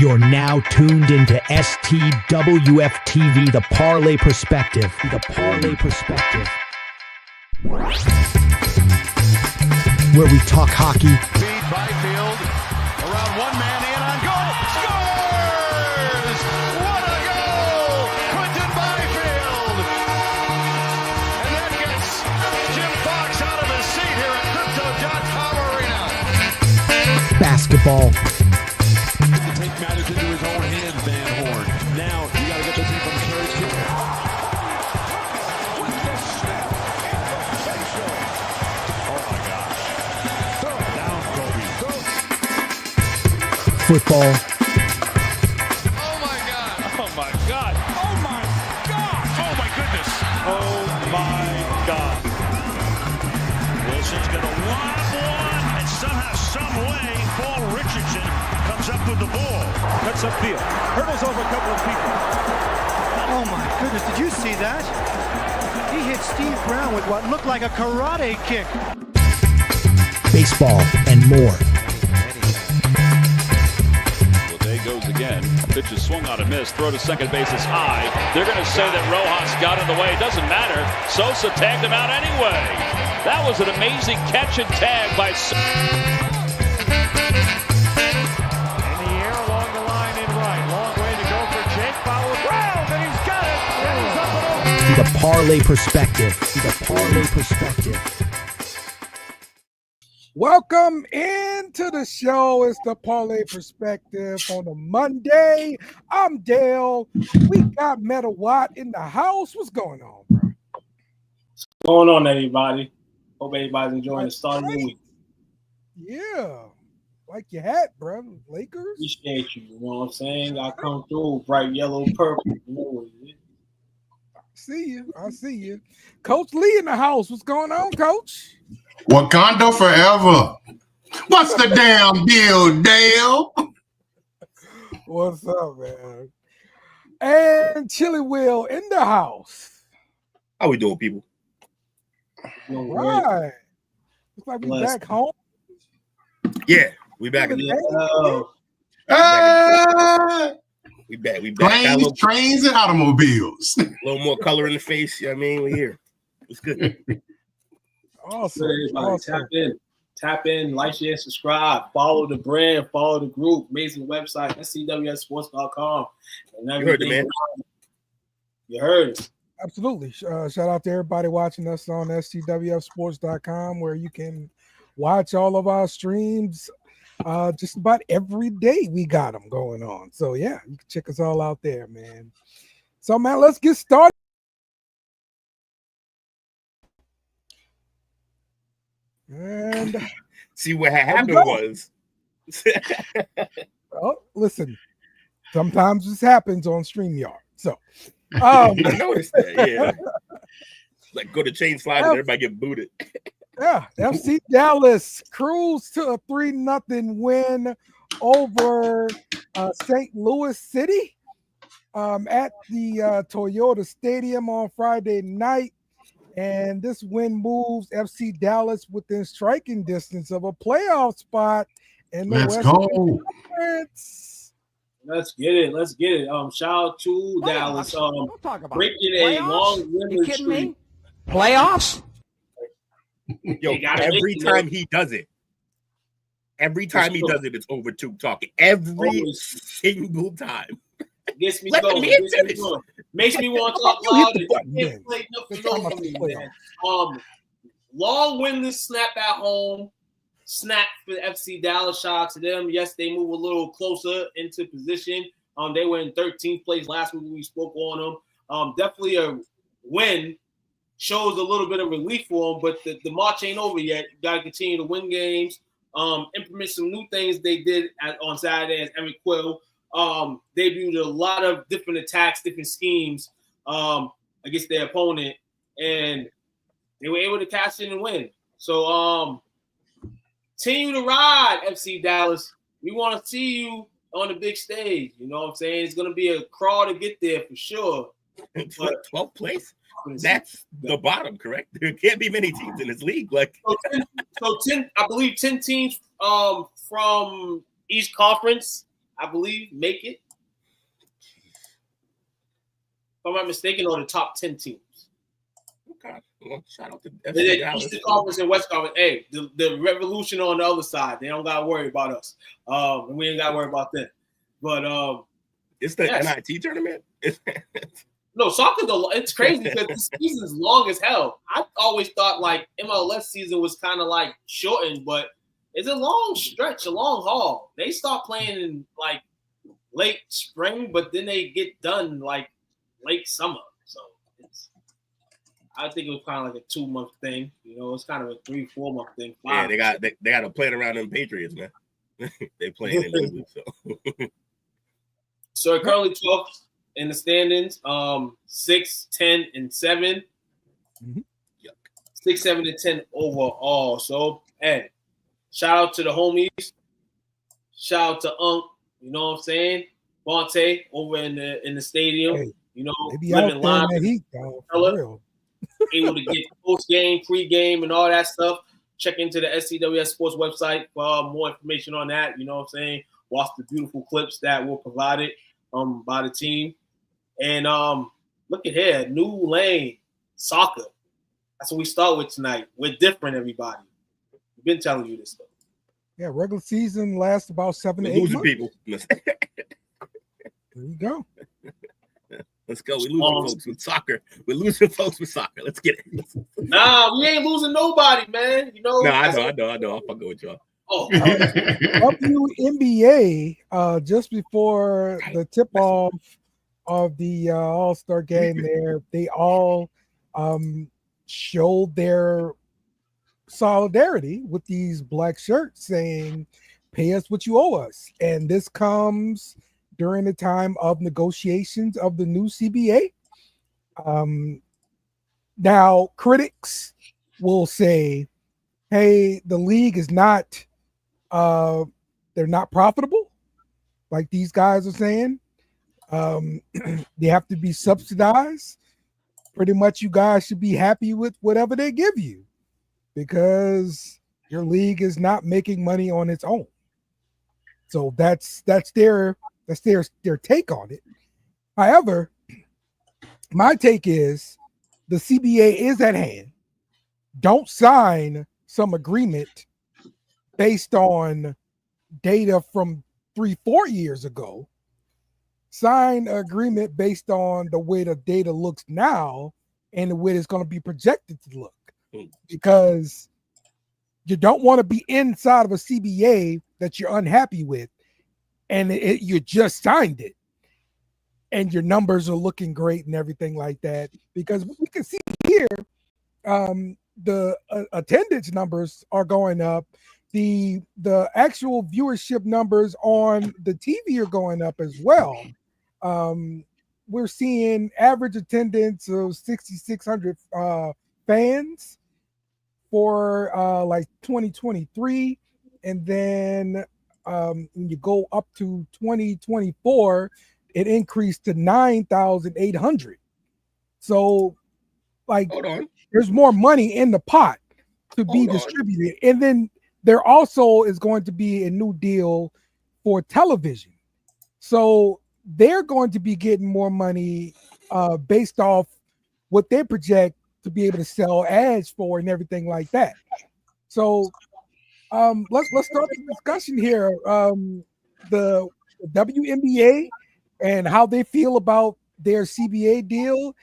You're now tuned into STWF TV, the Parlay Perspective. The Parlay Perspective. Where we talk hockey. Feed Byfield around one man in on goal. Scores! What a goal! Quentin Byfield! And that gets Jim Fox out of his seat here at Crypto.com Arena. Basketball. To take matters into his own hands, Van Horn. Now you got to get the team from church too. Football. Oh my God! Oh my God! Oh my God! Oh my goodness! Oh my God. Wilson's going to lob one, and somehow, some way, Paul Richardson comes up with the ball. Cuts upfield. Hurdles over a couple of people. Oh my goodness, did you see that? He hit Steve Brown with what looked like a karate kick. Baseball and more. Well, there goes again. Pitch is swung on a miss. Throw to second base is high. They're going to say that Rojas got in the way. It doesn't matter. Sosa tagged him out anyway. That was an amazing catch and tag by Sosa. In the air along the line in right. Long way to go for Jake. Follows round, and he's got it. And he's up and over. The Parlay Perspective. The Parlay Perspective. Welcome into the show. It's the Parlay Perspective on a Monday. I'm Dale. We got Meta Watt in the house. What's going on, bro? What's going on, everybody? Hope everybody's enjoying the start of the week. Yeah. Like your hat, bro. Lakers. Appreciate you. You know what I'm saying? I come through bright yellow, purple. You know what it is. I see you. Coach Lee in the house. What's going on, Coach? Wakanda forever. What's the damn deal, Dale? What's up, man? And Chili Will in the house. How we doing, people? All right. Looks like we back home. Yeah, we back in the We back. Planes, trains, and automobiles. A little more color in the face. You know what I mean? We're here. It's good. Awesome. Tap in, like, share, subscribe, follow the brand, follow the group, amazing website, STWFsports.com. You heard it, man. You heard it. Absolutely. Shout out to everybody watching us on STWFsports.com, where you can watch all of our streams just about every day. We got them going on. So, yeah, you can check us all out there, man. So, man, let's get started. And see what happened was. Oh, listen, sometimes this happens on StreamYard. So, I noticed that. Yeah, like go to chain slide and everybody get booted. Yeah, FC Dallas cruised to a 3-0 win over St. Louis City at the Toyota Stadium on Friday night. And this win moves FC Dallas within striking distance of a playoff spot in the Western Conference. Let's get it. Shout out to Dallas. Breaking a long winning streak. Playoffs? Yo, every time he does it, it's over two talking. Every single time. Gets me going. Makes me want to talk loud. Can't play nothing for me, man. Long winless snap at home. Snap for FC Dallas. Shout out to them. Yes, they move a little closer into position. They were in 13th place last week when we spoke on them. Definitely a win. Shows a little bit of relief for them, but the march ain't over yet. You got to continue to win games. Implement some new things they did on Saturday as Emmett Quill. Debuted a lot of different attacks, different schemes against their opponent, and they were able to cash in and win. So continue to ride, FC Dallas. We want to see you on the big stage. You know what I'm saying? It's going to be a crawl to get there for sure. 12th place? That's the bottom, correct? There can't be many teams in this league. Like so 10, I believe 10 teams from each conference I believe, make it. If I'm not mistaken, or the top 10 teams. Okay. Well, shout out to Eastern Conference and West Conference. Hey, the Revolution on the other side. They don't gotta worry about us. And we ain't gotta worry about them. But it's the NIT tournament. No, soccer. It's crazy because this season's long as hell. I always thought like MLS season was kind of like shortened, but it's a long stretch, a long haul. They start playing in like late spring, but then they get done like late summer. So I think it was kind of like a 2-month thing. You know, it's kind of a 3-4 month thing. Yeah, they got to play it around them Patriots, man. They playing in England, so. So currently 12th in the standings. 6, 10, and 7. Mm-hmm. 6, 7, and 10 overall. So, hey, shout out to the homies. Shout out to Unc. You know what I'm saying? Bonte over in the stadium. Hey, you know, maybe out there in that heat, though, for real. Able to get post-game, pre-game, and all that stuff. Check into the STWF Sports website for more information on that. You know what I'm saying? Watch the beautiful clips that were provided by the team. And look at here, new lane, soccer. That's what we start with tonight. We're different, everybody. We've been telling you this stuff. Yeah, regular season lasts about 7 to 8 months. People. There you go. Let's go. We losing folks with soccer. We're losing folks with soccer. Let's get it. Nah, we ain't losing nobody, man. You know. No, I know. I'll fuck with y'all. Oh, WNBA, just before the tip-off of the All-Star game there, they all showed their solidarity with these black shirts saying, pay us what you owe us. And this comes during the time of negotiations of the new CBA. Now, critics will say, hey, the league is not, they're not profitable, like these guys are saying. They have to be subsidized. Pretty much you guys should be happy with whatever they give you because your league is not making money on its own. So that's their take on it. However, my take is the CBA is at hand. Don't sign some agreement based on data from 3-4 years ago. Sign an agreement based on the way the data looks now and the way it's going to be projected to look. Because you don't want to be inside of a CBA that you're unhappy with and you just signed it and your numbers are looking great and everything like that. Because we can see here, the attendance numbers are going up. The actual viewership numbers on the TV are going up as well. We're seeing average attendance of 6,600 fans for like 2023, and then when you go up to 2024, it increased to 9,800. So, like, there's more money in the pot to be distributed, and then there also is going to be a new deal for television. So they're going to be getting more money based off what they project to be able to sell ads for and everything like that. So let's start the discussion here. The WNBA and how they feel about their CBA deal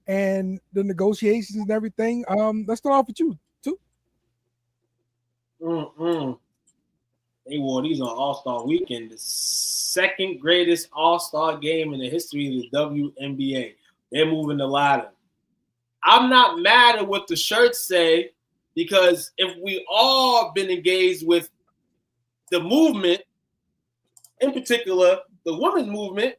and the negotiations and everything. Let's start off with you. They won these on All-Star Weekend, the second greatest All-Star game in the history of the WNBA. They're moving the ladder. I'm not mad at what the shirts say because if we all been engaged with the movement, in particular, the women's movement,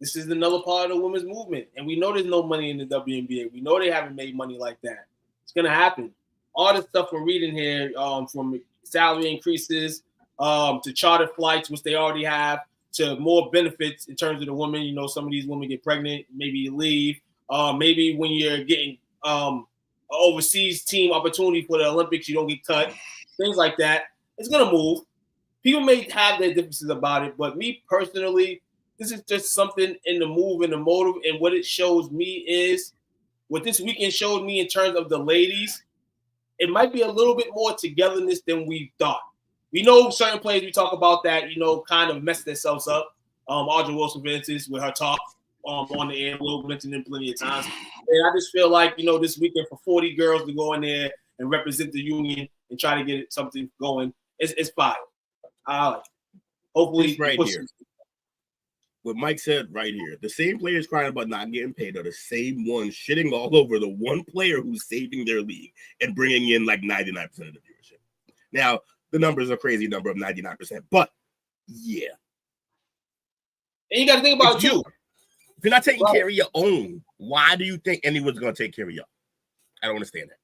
this is another part of the women's movement. And we know there's no money in the WNBA. We know they haven't made money like that. It's going to happen. All the stuff we're reading here, from salary increases to charter flights, which they already have, to more benefits in terms of the women. You know, some of these women get pregnant, maybe you leave. Maybe when you're getting an overseas team opportunity for the Olympics, you don't get cut. Things like that. It's going to move. people may have their differences about it, but me personally, this is just something in the move and the motive, and what it shows me is what this weekend showed me in terms of the ladies. It might be a little bit more togetherness than we thought. We know certain players we talk about that, kind of mess themselves up. Audrey Wilson, for instance, with her talk on the air, we'll mention them plenty of times. And I just feel like, this weekend for 40 girls to go in there and represent the union and try to get something going, it's fire. I like it. Hopefully, right here. What Mike said right here, the same players crying about not getting paid are the same ones shitting all over the one player who's saving their league and bringing in like 99% of the viewership. Now, the number is a crazy number of 99%, but yeah. And you got to think about you. If you're not taking care of your own, why do you think anyone's going to take care of you? I don't understand that.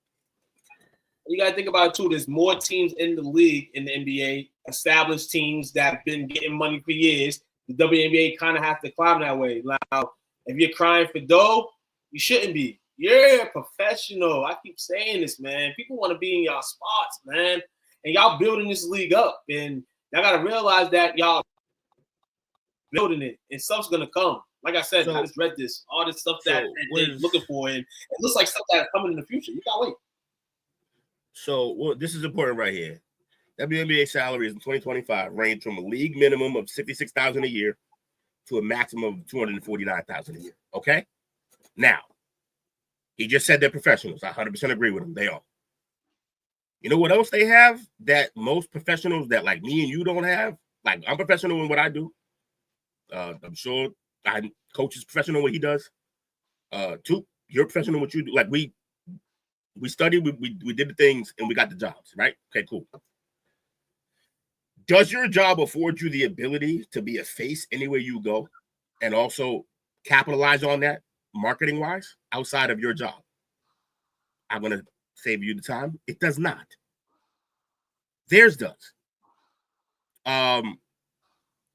You got to think about it too. There's more teams in the league in the NBA, established teams that have been getting money for years. The WNBA kind of has to climb that way. Now, if you're crying for dough, you shouldn't be. You're a professional. I keep saying this, man. People want to be in y'all spots, man. And y'all building this league up. And y'all got to realize that y'all building it. And stuff's going to come. Like I said, I just read this. All this stuff that they're looking for. And it looks like stuff that's coming in the future. You got to wait. So this is important right here. WNBA salaries in 2025 range from a league minimum of $66,000 a year to a maximum of $249,000 a year. Okay? Now, he just said they're professionals. I 100% agree with him. They are. You know what else they have that most professionals that like me and you don't have? Like, I'm professional in what I do. I'm sure coach is professional in what he does. Two, you're professional in what you do. Like, we studied, we did the things, and we got the jobs, right? Okay, cool. Does your job afford you the ability to be a face anywhere you go and also capitalize on that marketing-wise outside of your job? I'm going to save you the time. It does not. Theirs does.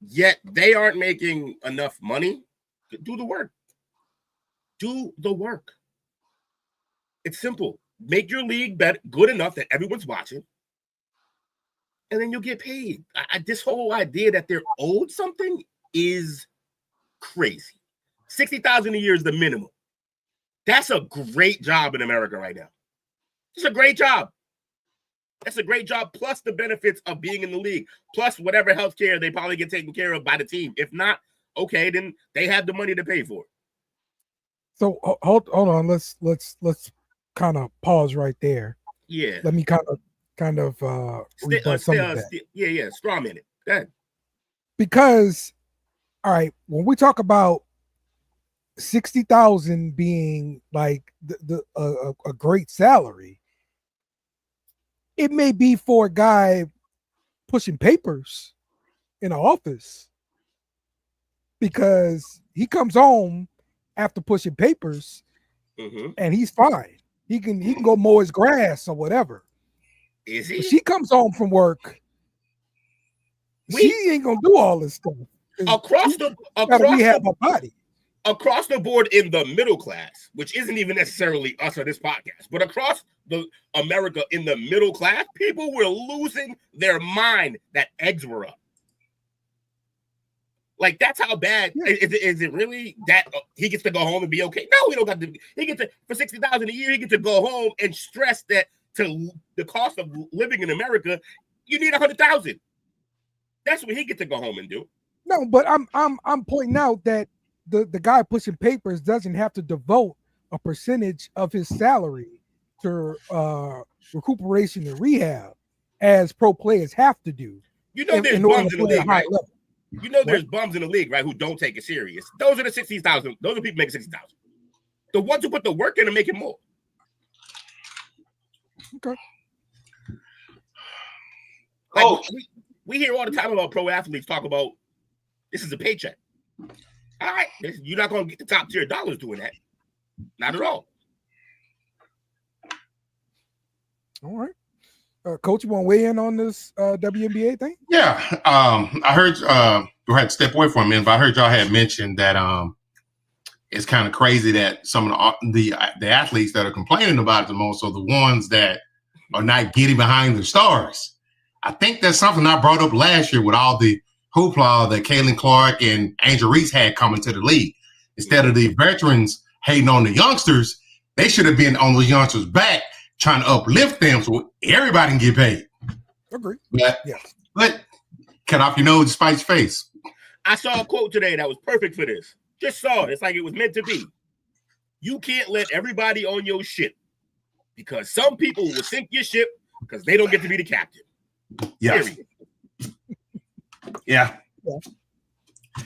Yet they aren't making enough money to do the work. Do the work. It's simple. Make your league good enough that everyone's watching, and then you'll get paid. This whole idea that they're owed something is crazy. $60,000 a year is the minimum. That's a great job in America right now. It's a great job. That's a great job, plus the benefits of being in the league, plus whatever health care they probably get taken care of by the team. If not, okay, then they have the money to pay for it. So hold on. Let's kind of pause right there. Yeah. Let me kind of rebut some of that. Yeah. Straw man it. Go ahead. Because, all right, when we talk about 60,000 being like a great salary, it may be for a guy pushing papers in an office because he comes home after pushing papers and he's fine. He can go mow his grass or whatever. Is he? When she comes home from work, she ain't gonna do all this stuff. Across the body. Across the board in the middle class, which isn't even necessarily us or this podcast, but across the America in the middle class, people were losing their mind that eggs were up. Like, that's how bad is it really that he gets to go home and be okay? No, we don't got to. He gets to, for $60,000 a year, he gets to go home and stress that to the cost of living in America, you need $100,000. That's what he gets to go home and do. No, but I'm pointing out that the guy pushing papers doesn't have to devote a percentage of his salary to recuperation and rehab, as pro players have to do. You know, there's bums in the league, right? You know, there's bums in the league, right, who don't take it serious. Those are the 60,000. Those are people making 60,000. The ones who put the work in are making more. Okay. Like, we hear all the time about pro athletes talk about this is a paycheck. All right, you're not going to get the top tier dollars doing that. Not at all. All right. Coach, you want to weigh in on this WNBA thing? Yeah. I heard we had to step away from it, but I heard y'all had mentioned that it's kind of crazy that some of the athletes that are complaining about it the most are the ones that are not getting behind the stars. I think that's something I brought up last year with all the hoopla that Caitlin Clark and Angel Reese had coming to the league. Instead of the veterans hating on the youngsters, they should have been on those youngsters' back trying to uplift them so everybody can get paid. Agree. But cut off your nose to spite your face. I saw a quote today that was perfect for this. Just saw it. It's like it was meant to be. You can't let everybody on your ship because some people will sink your ship because they don't get to be the captain. Yeah. Yeah.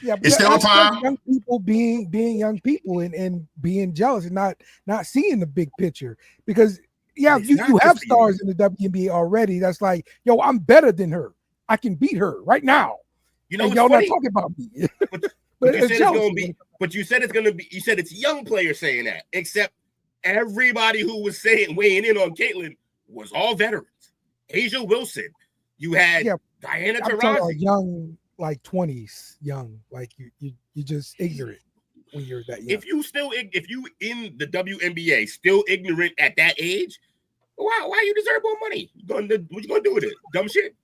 Yeah, it's still time. Young people being young people and being jealous and not seeing the big picture because you have stars in the WNBA already. That's like, yo, I'm better than her. I can beat her right now. You know, y'all not talking about me. But you said it's gonna be. But you said it's gonna be. You said it's young players saying that. Except everybody who was weighing in on Caitlin was all veterans. Asia Wilson. You had Diana Taurasi. Young, like 20s, young. Like you just ignorant when you're that young. If you in the WNBA still ignorant at that age, why you deserve more money? What you gonna do with it? Dumb shit.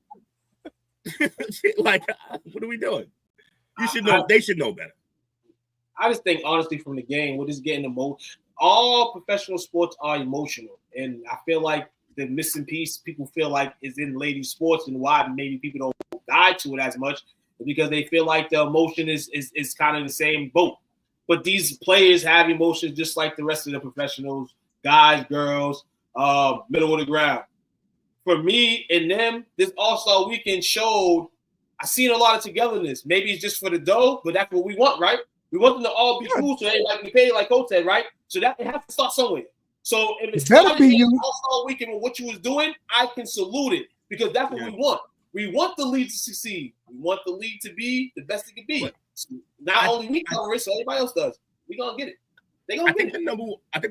Like, what are we doing? You should know. They should know better. I just think, honestly, from the game, we're just getting emotional. All professional sports are emotional, and I feel like the missing piece people feel like is in ladies sports, and why maybe people don't dive to it as much is because they feel like the emotion is kind of the same boat. But these players have emotions just like the rest of the professionals, guys, girls, middle of the ground. For me and them, this All-Star Weekend showed I seen a lot of togetherness. Maybe it's just for the dough, but that's what we want, right? We want them to all be cool so everybody can be paid like Coach said, right? So that it has to start somewhere. So if it's started All-Star Weekend with what you was doing, I can salute it because that's what we want. We want the league to succeed. We want the league to be the best it can be. So not only we cover it, so everybody else does. We're gonna get it. I think the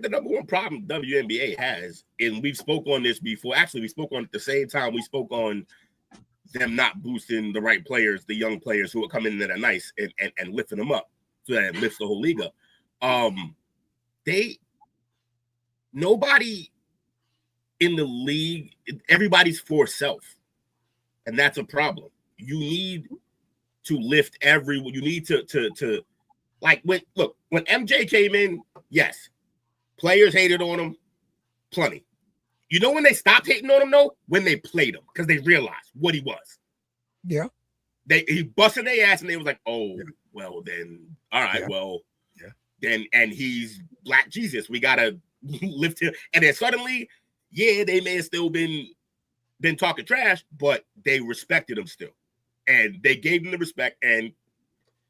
number one problem WNBA has, and we've spoke on this before. Actually, we spoke on it at the same time we spoke on them not boosting the right players, the young players who are coming in that are nice and lifting them up so that it lifts the whole league up. Nobody in the league, everybody's for self, and that's a problem. You need to lift everyone. You need to like when MJ came in, yes, players hated on him plenty. You know when they stopped hating on him though? When they played him because they realized what he was. Yeah. He busted their ass and they was like, oh, well then, all right, then and he's Black Jesus. We gotta lift him. And then suddenly, they may have still been talking trash, but they respected him still. And they gave him the respect, and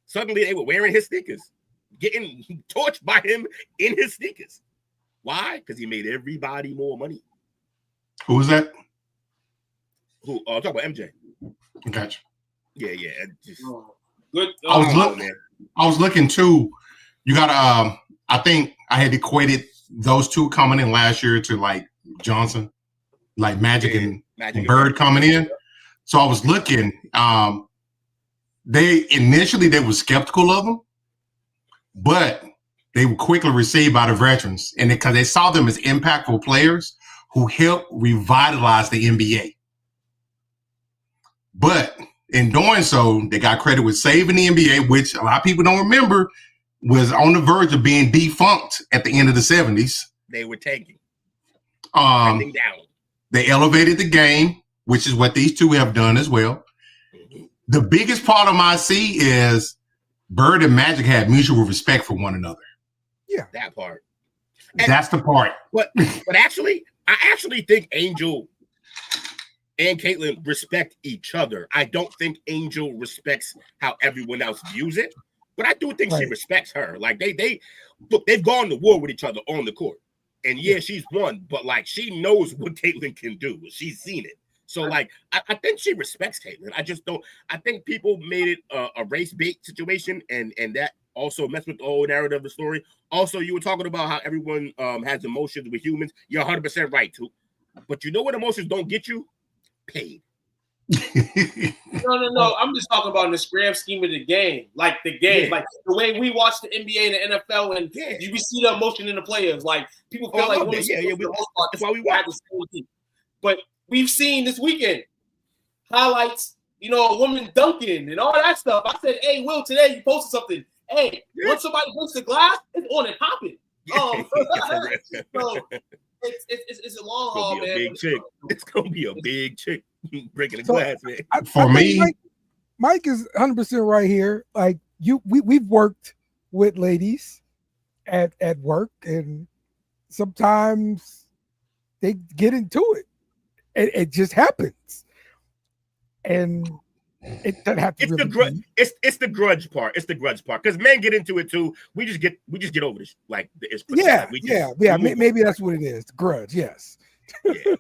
suddenly they were wearing his sneakers, getting torched by him in his sneakers. Why? Because he made everybody more money. Who was that? Who? I'm talking about MJ. Gotcha. Yeah. Just, good. I was looking too. You got I think I had equated those two coming in last year to like Johnson, like Magic and Bird coming in. So I was looking. They initially were skeptical of them, but they were quickly received by the veterans, and because they saw them as impactful players who helped revitalize the NBA. But in doing so, they got credit with saving the NBA, which a lot of people don't remember was on the verge of being defunct at the end of the 70s. They were tanking. Down. They elevated the game, which is what these two have done as well. Mm-hmm. The biggest problem I see is Bird and Magic had mutual respect for one another. Yeah, that part. That's the part. But actually, I actually think Angel and Caitlin respect each other. I don't think Angel respects how everyone else views it, but I do think she respects her. Like they've gone to war with each other on the court, and she's won, but like she knows what Caitlin can do. She's seen it. So like I think she respects Caitlin. I just don't. I think people made it a race bait situation, and that also messed with the whole narrative of the story. Also, you were talking about how everyone has emotions with humans. You're 100% right too. But you know what emotions don't get you? Paid. No. I'm just talking about in the grand scheme of the game. Like the game, like the way we watch the NBA and the NFL, and you see the emotion in the players. Like people feel like that's why we watch. But we've seen this weekend highlights, a woman dunking and all that stuff. I said, hey, Will, today you posted something. Hey, once somebody breaks the glass, it's on and popping. So it's a long haul, man. Big chick. It's gonna be a big chick breaking the glass, man. For me, Mike is 100% right here. Like we've worked with ladies at work, and sometimes they get into it. It just happens, and it doesn't have to. It's the grudge part. It's the grudge part because men get into it too. We just get over this. Like it's Maybe that's what it is. The grudge, yes. Yeah.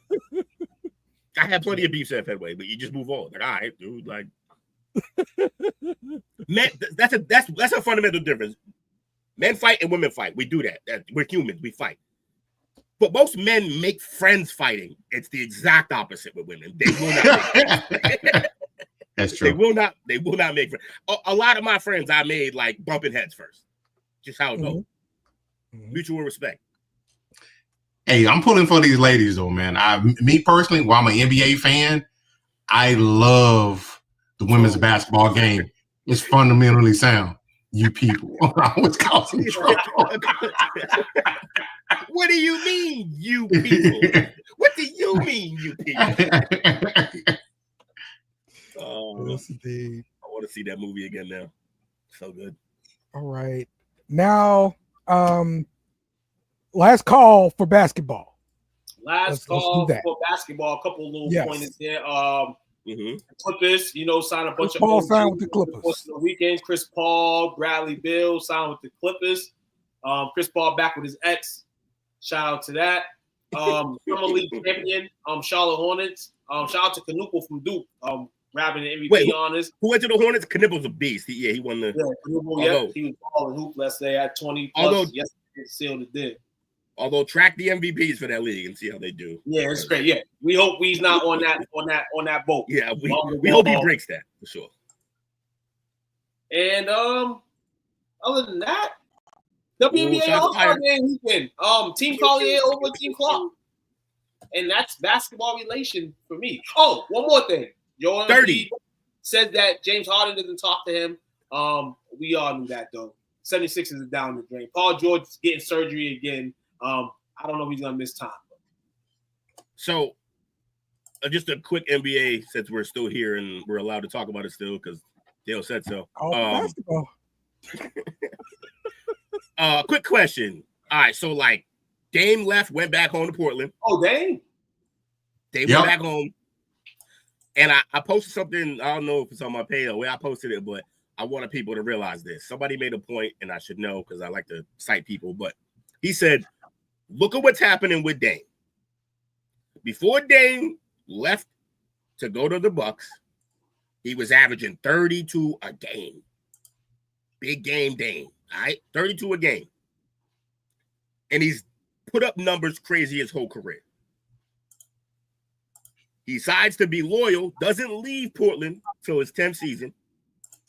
I had plenty of beefs at Fedway, but you just move on. Like, all right, dude. Like, men, that's a fundamental difference. Men fight and women fight. We do that. We're humans. We fight. But most men make friends fighting. It's the exact opposite with women. They will not make friends. That's true. They will not make friends. A lot of my friends I made like bumping heads first. Just how it goes. Mutual respect. Hey, I'm pulling for these ladies though, man. Me personally, while I'm an NBA fan, I love the women's basketball game. It's fundamentally sound. You people, I was causing trouble. What do you mean, you people? What do you mean, you people? I want to see that movie again now. So good. All right. Now, last call for basketball. Let's for basketball. A couple of little pointers there. Clippers, signed a bunch of Paul signed with the Clippers. The weekend, Chris Paul, Bradley Beal signed with the Clippers. Chris Paul back with his ex. Shout out to that. Summer League champion, Charlotte Hornets. Shout out to Canupo from Duke. Grabbing the MVP honors. Who went to the Hornets? Canupo's a beast. He won the. Canupo, he was balling hoop. Let's say at 20 plus. Yesterday sealed the deal. Although track the MVPs for that league and see how they do. Yeah, it's great. Yeah, we hope he's not on that boat. Yeah, we hope he breaks that for sure. And other than that, WNBA All-Star Game weekend. Team Collier over Team Clark, and that's basketball relation for me. Oh, one more thing. Joel 30 said that James Harden doesn't talk to him. We all knew that though. 76ers is down the drain. Paul George is getting surgery again. I don't know if he's gonna miss time. So, just a quick NBA since we're still here and we're allowed to talk about it still because Dale said so. Basketball. Quick question. All right, so like Dame went back home to Portland. Oh, Dame went back home. And I posted something, I don't know if it's on my page or where I posted it, but I wanted people to realize this. Somebody made a point, and I should know because I like to cite people, but he said, look at what's happening with Dame. Before Dame left to go to the Bucks, he was averaging 32 a game. Big game Dame, all right? 32 a game. And he's put up numbers crazy his whole career. He decides to be loyal, doesn't leave Portland till his 10th season,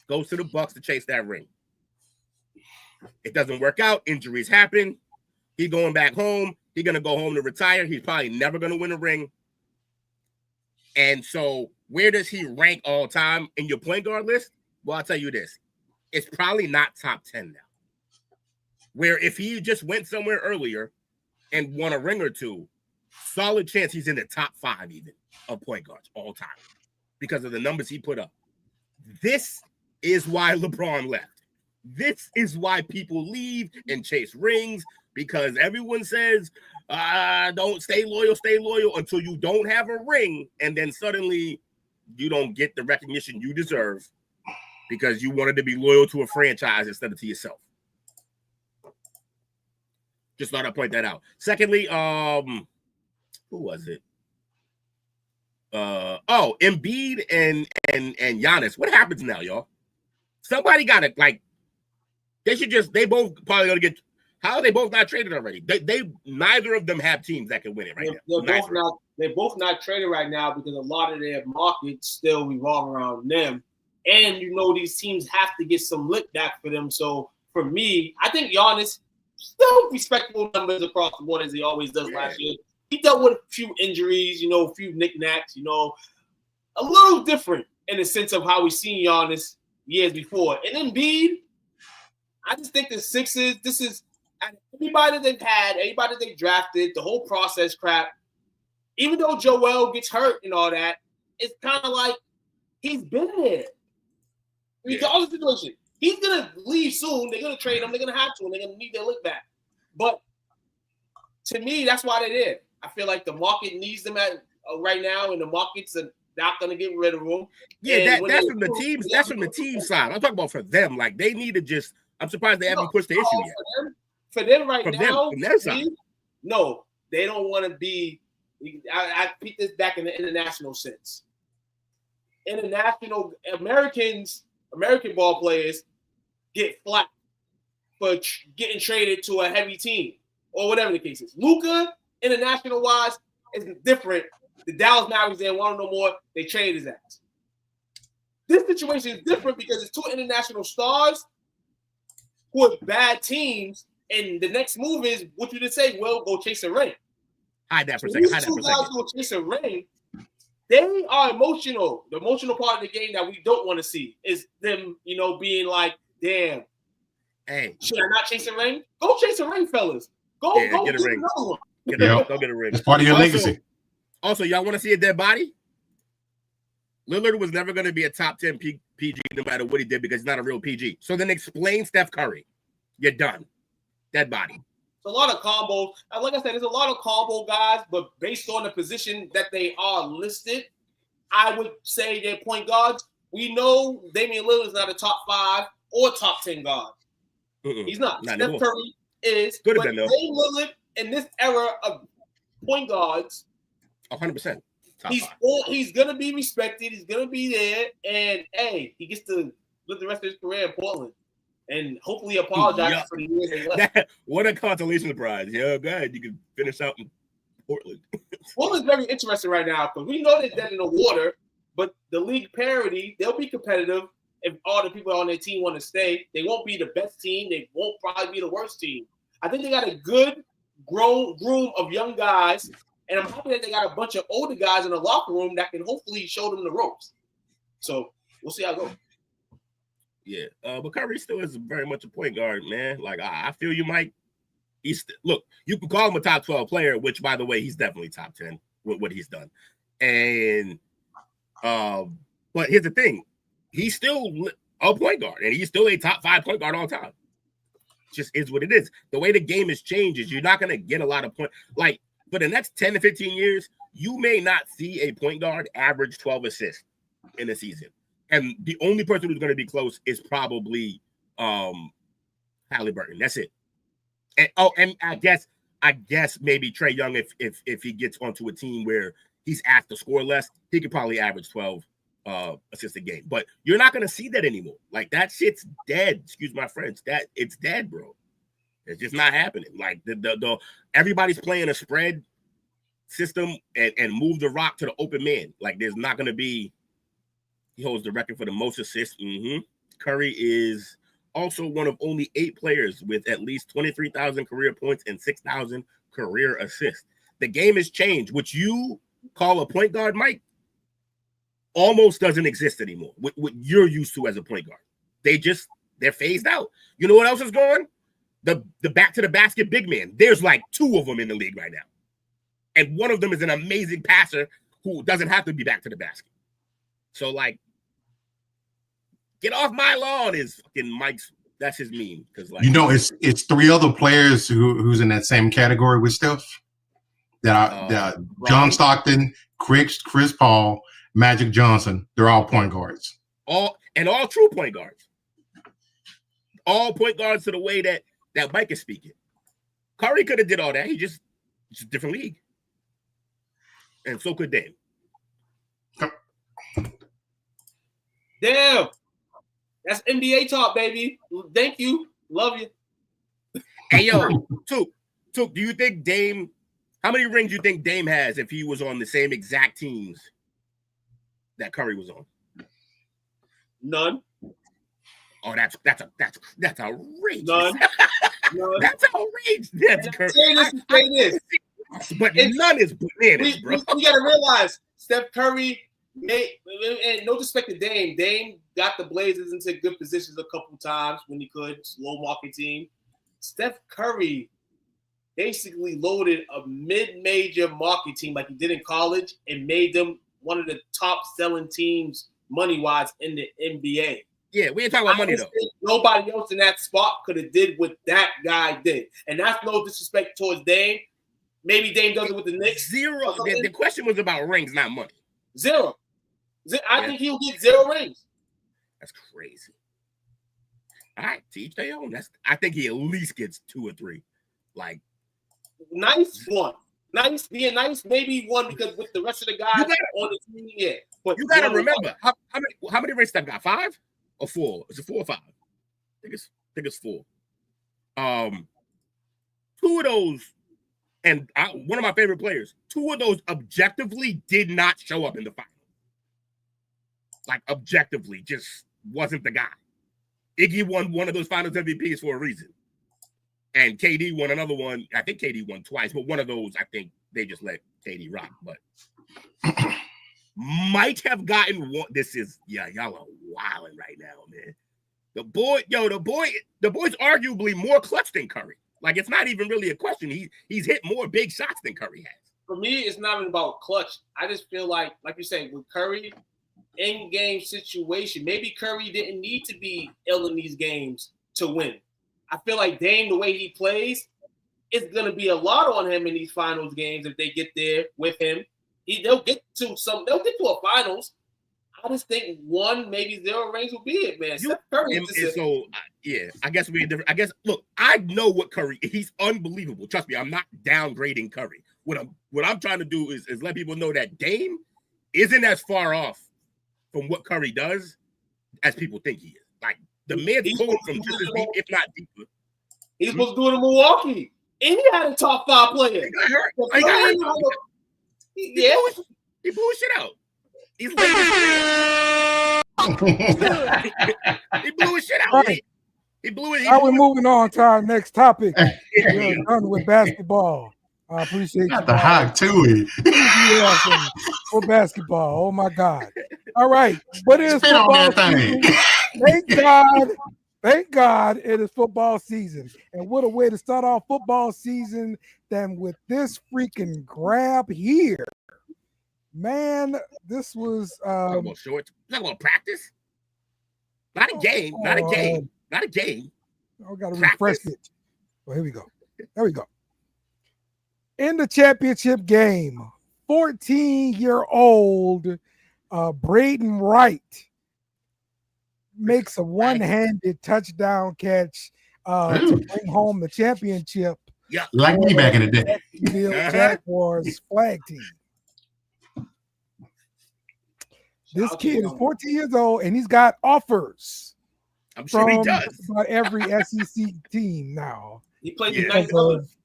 goes to the Bucks to chase that ring. It doesn't work out. Injuries happen. He's going back home. He's going to go home to retire. He's probably never going to win a ring. And so where does he rank all time in your point guard list? Well, I'll tell you this. It's probably not top 10 now. Where if he just went somewhere earlier and won a ring or two, solid chance he's in the top 5 even of point guards all time because of the numbers he put up. This is why LeBron left. This is why people leave and chase rings because everyone says, don't stay loyal until you don't have a ring. And then suddenly you don't get the recognition you deserve because you wanted to be loyal to a franchise instead of to yourself. Just thought I'd point that out. Secondly, who was it? Embiid and Giannis. What happens now, y'all? Somebody got it. Like, they both probably gonna get. How are they both not traded already? They neither of them have teams that can win it right now. They're both not traded right now because a lot of their markets still revolve around them. And these teams have to get some lick back for them. So for me, I think Giannis still respectable numbers across the board as he always does last year. He dealt with a few injuries, a few knickknacks, a little different in the sense of how we've seen Giannis years before. And Embiid, I just think the Sixers, this is everybody that they've had, everybody that they drafted, the whole process crap. Even though Joel gets hurt and all that, it's kind of like he's been there. Regardless of the situation, he's going to leave soon. They're going to trade him. They're going to have to, and they're going to need their lick back. But to me, that's why they're there. I feel like the market needs them right now, and the markets are not going to get rid of them. Yeah, that's from the teams. That's from the team side. I'm talking about for them. Like they need to just. I'm surprised they haven't pushed the issue yet. For them right now, from their side. No, they don't want to be. I picked this back in the international sense. International American ball players get flack for getting traded to a heavy team or whatever the case is. Luka, international wise, is different. The Dallas Mavericks didn't want him no more. They traded his ass. This situation is different because it's two international stars who are bad teams, and the next move is what you just say. Well, go chase a ring. Hide that for a second. These two guys go chase a ring. They are emotional. The emotional part of the game that we don't want to see is them, being like, "Damn, hey, should I not chase a ring? Go chase a ring, fellas. Go get a ring. Another one. Go get a ring. It's part of your legacy." Also, y'all want to see a dead body? Lillard was never going to be a top 10 PG no matter what he did because he's not a real PG. So then explain Steph Curry. You're done. Dead body. It's a lot of combos. Like I said, there's a lot of combo guys, but based on the position that they are listed, I would say they're point guards. We know Damian Lillard is not a top 5 or top 10 guard. He's not. Steph Curry is. Good but Damian Lillard in this era of point guards, 100%. He's gonna be respected. He's gonna be there, and hey, he gets to live the rest of his career in Portland, and hopefully apologize for the years he left. What a consolation prize! Yeah, go ahead. You can finish out in Portland. Portland's very interesting right now because we know they're dead in the water, but the league parity, they'll be competitive if all the people on their team want to stay. They won't be the best team. They won't probably be the worst team. I think they got a good groom of young guys. And I'm happy that they got a bunch of older guys in the locker room that can hopefully show them the ropes. So we'll see how it goes. Yeah, but Curry still is very much a point guard, man. Like I feel you, Mike. Look, you can call him a top 12 player, which by the way, he's definitely top 10 with what he's done. And but here's the thing, he's still a point guard, and he's still a top 5 point guard all the time. It just is what it is. The way the game has changed is you're not gonna get a lot of points. Like for the next 10 to 15 years, you may not see a point guard average 12 assists in a season. And the only person who's going to be close is probably Halliburton. That's it. And I guess maybe Trae Young, if he gets onto a team where he's asked to score less, he could probably average 12 assists a game. But you're not going to see that anymore. Like that shit's dead. Excuse my French. It's dead, bro. It's just not happening. Like the everybody's playing a spread system and move the rock to the open man. Like there's not going to be. He holds the record for the most assists. Curry is also one of only 8 players with at least 23,000 career points and 6,000 career assists. The game has changed. What you call a point guard, Mike, almost doesn't exist anymore. What you're used to as a point guard, they're phased out. You know what else is going? The back to the basket big man. There's like 2 of them in the league right now. And one of them is an amazing passer who doesn't have to be back to the basket. So like, get off my lawn is fucking Mike's. That's his meme. Because like, it's 3 other players who's in that same category with Steph. That John Stockton, Chris Paul, Magic Johnson. They're all point guards. All true point guards. All point guards to the way that Mike is speaking. Curry could have did all that. It's a different league. And so could Dame. Damn. That's NBA talk, baby. Thank you. Love you. Hey, yo, Took, do you think Dame, how many rings do you think Dame has if he was on the same exact teams that Curry was on? None. Oh, that's outrageous. None. That's outrageous. That's say this. But none is bananas, bro. We got to realize Steph Curry And no disrespect to Dame. Dame got the Blazers into good positions a couple times when he could. Low market team. Steph Curry basically loaded a mid-major market team like he did in college and made them one of the top selling teams money-wise in the NBA. Yeah, we ain't talking about money though. Nobody else in that spot could have did what that guy did. And that's no disrespect towards Dame. Maybe Dame does it with the Knicks. Zero. The question was about rings, not money. Zero. I think he'll get 0 rings. That's crazy. All right, to each their own. I think he at least gets 2 or 3. Like, nice one. Nice, being nice, maybe 1 because with the rest of the guys on the team, yeah. But you gotta remember how many rings Steph got? 5 or 4? Is it 4 or 5? I think it's 4. 2 of those, and one of my favorite players. 2 of those objectively did not show up in the final. Like objectively, just wasn't the guy. Iggy won one of those finals MVPs for a reason. And KD won another one. I think KD won twice, but one of those, I think they just let KD rock. But might have gotten one. This is, y'all are wilding right now, man. The boy's arguably more clutch than Curry. Like, it's not even really a question. He's hit more big shots than Curry has. For me, it's not even about clutch. I just feel like you say, with Curry, in-game situation, maybe Curry didn't need to be ill in these games to win. I feel like Dame, the way he plays, it's going to be a lot on him in these finals games if they get there with him. They'll get to a finals. I just think 1, maybe 0 rings will be it, man. I guess we're different. I guess, look, I know what Curry, he's unbelievable. Trust me, I'm not downgrading Curry. What I'm trying to do is let people know that Dame isn't as far off from what Curry does as people think he is. Like, the man's pulling from just as deep, if not deeper. He's supposed to do it in Milwaukee. And he had a top 5 player. He got hurt. Yeah. He blew his shit out. He's like, he blew his shit out. Right. He blew it. We're moving on to our next topic. We're done with basketball. I appreciate you. The hot too. For basketball. Oh my God. All right. But it is football season. Thank God it is football season. And what a way to start off football season than with this freaking grab here. Man, this was talk about shorts. Talk about practice. Not a game. Not a game. Not a game. I gotta refresh it. Well, here we go. There we go. In the championship game, 14-year-old Braden Wright makes a one-handed touchdown catch to bring home the championship. Yeah, like me back in the day. Jaguars flag team. This kid is 14 years old and he's got offers. I'm sure he does. About every SEC team now. He played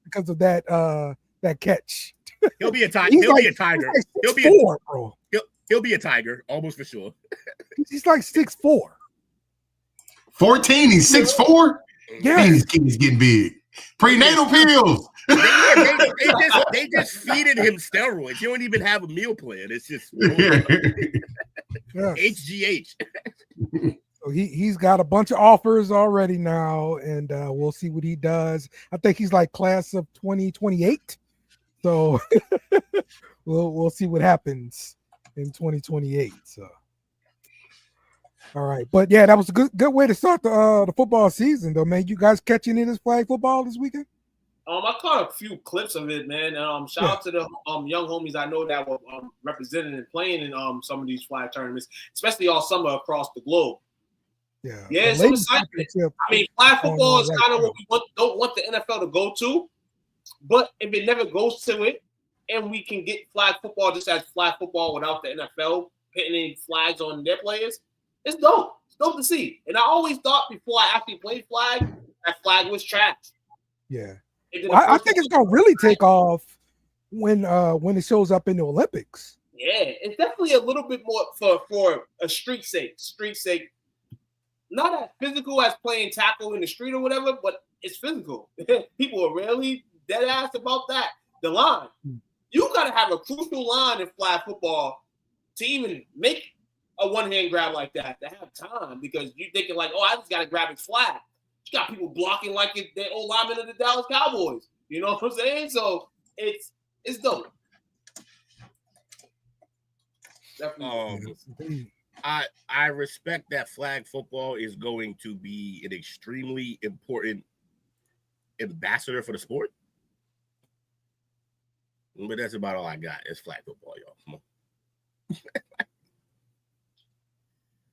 because of that catch. He'll be a tiger. He'll be a tiger. He'll be a bro. He'll be a tiger, almost for sure. He's like 6'4". 14, he's 6'4". Yeah, man, this kid is getting big. Prenatal pills. They just feeded him steroids. You don't even have a meal plan. It's just HGH. So he's got a bunch of offers already now, and we'll see what he does. I think he's like class of 2028. So we'll see what happens in 2028. So all right, but yeah, that was a good way to start the football season, though, man. You guys catching in this flag football this weekend? I caught a few clips of it, man. Shout out to the young homies I know that were representing and playing in some of these flag tournaments, especially all summer across the globe. Yeah, it's some excitement. I mean, flag football is kind of what we don't want the NFL to go to, but if it never goes to it, and we can get flag football just as flag football without the NFL putting flags on their players, it's dope. It's dope to see. And I always thought before I actually played flag, that flag was trash. Yeah. I think it's gonna really take off when it shows up in the Olympics. Yeah, it's definitely a little bit more for a street sake. Not as physical as playing tackle in the street or whatever, but it's physical. People are really dead ass about that. The line. You gotta have a crucial line in flag football to even make a one-hand grab like that, to have time, because you're thinking like, oh, I just got to grab his flag. You got people blocking like the old linemen of the Dallas Cowboys. You know what I'm saying? So it's dope. I respect that flag football is going to be an extremely important ambassador for the sport. But that's about all I got. It's flag football, y'all. Come on.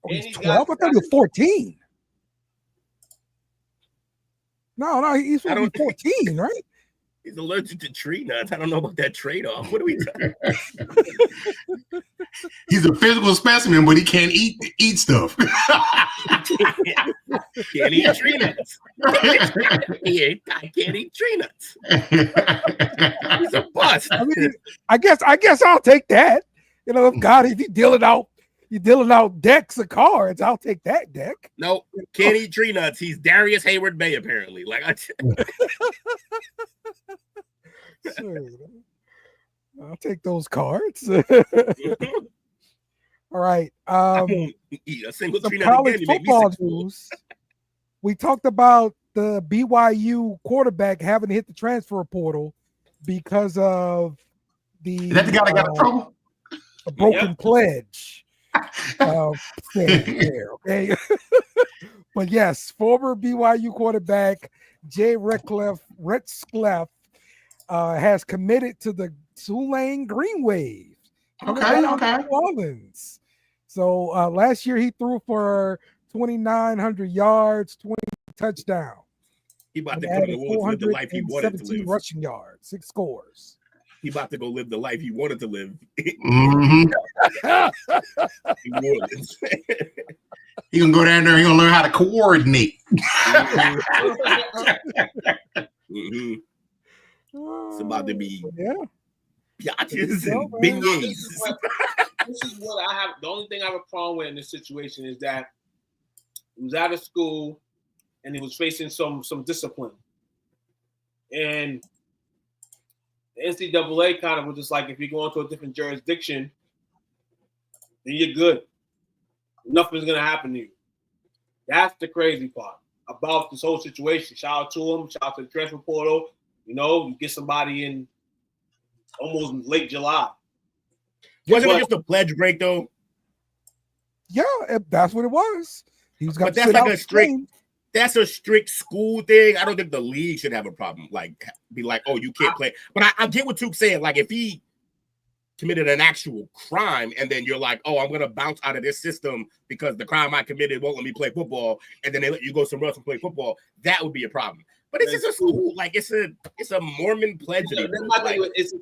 He's 12? I thought he was 14. No, he's supposed to be 14, right? He's allergic to tree nuts. I don't know about that trade-off. What are we talking? He's a physical specimen, but he can't eat stuff. Can't eat tree nuts. I can't eat tree nuts. He's a bust. I mean, I guess I'll take that. You know, if you're dealing out decks of cards, I'll take that deck. No, can't eat tree nuts. He's Darius Hayward Bay, apparently. Sure. I'll take those cards. All right. Eat a single Some tree nut college again, football news. We talked about the BYU quarterback having to hit the transfer portal because of Is that the guy that got in trouble? A broken pledge. Okay. But yes, former BYU quarterback Jay Retzlaff has committed to the Tulane Green Wave. Okay. New Orleans. So last year he threw for 2,900 yards, 20 touchdowns. He about to go live the life he wanted to live. Rushing yards, 6 scores. He about to go live the life he wanted to live. Mm-hmm. He gonna go down there. He gonna learn how to coordinate. Mm-hmm. It's about to be biatches and beignets. This is what I have. The only thing I have a problem with in this situation is that he was out of school and he was facing some discipline, and the NCAA kind of was just like, if you go into a different jurisdiction, then you're good. Nothing's gonna happen to you. That's the crazy part about this whole situation. Shout out to him. Shout out to the transfer portal. You know, you get somebody in almost late July. Wasn't it just a pledge break though? Yeah, that's what it was. He was but that's like a strict. That's a strict school thing. I don't think the league should have a problem. Like, be like, oh, you can't play. But I get what Tuke's saying. Like, if he committed an actual crime and then you're like, oh, I'm going to bounce out of this system because the crime I committed won't let me play football, and then they let you go somewhere else and play football, that would be a problem. But it's just a school. Like, it's a Mormon pledge. It's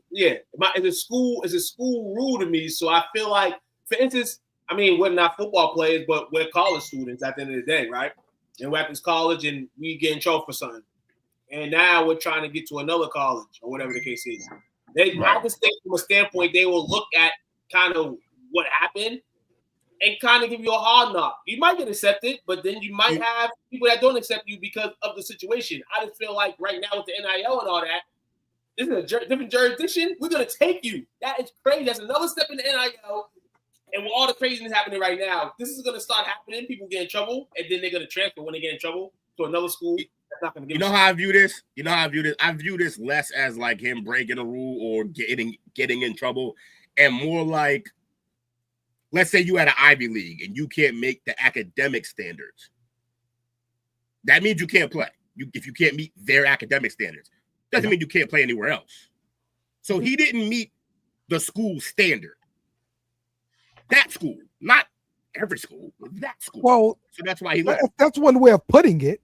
a school rule to me. So I feel like, for instance, I mean, we're not football players, but we're college students at the end of the day, right? And we're at this college and we get in trouble for something. And now we're trying to get to another college or whatever the case is. I just think from a standpoint, they will look at kind of what happened and kind of give you a hard knock. You might get accepted, but then you might have people that don't accept you because of the situation. I just feel like right now with the NIL and all that, this is a different jurisdiction. We're going to take you. That is crazy. That's another step in the NIL. And with all the craziness happening right now, this is going to start happening. People get in trouble, and then they're going to transfer when they get in trouble to another school. That's not going to get. You know how I view this? I view this less as like him breaking a rule or getting in trouble, and more like, let's say you had an Ivy League and you can't make the academic standards. That means you can't play. If you can't meet their academic standards, doesn't mean you can't play anywhere else. So he didn't meet the school standard. That school, not every school, that school. Well, so that's why he left. That's one way of putting it.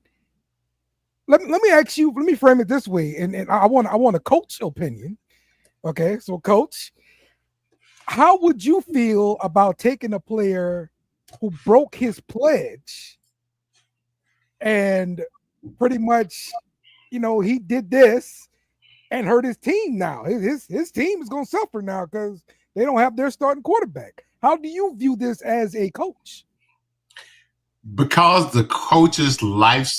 Let me ask you. Let me frame it this way, and I want a coach opinion. Okay, so coach, how would you feel about taking a player who broke his pledge and pretty much, he did this and hurt his team now? His team is going to suffer now because they don't have their starting quarterback. How do you view this as a coach? Because the coach's life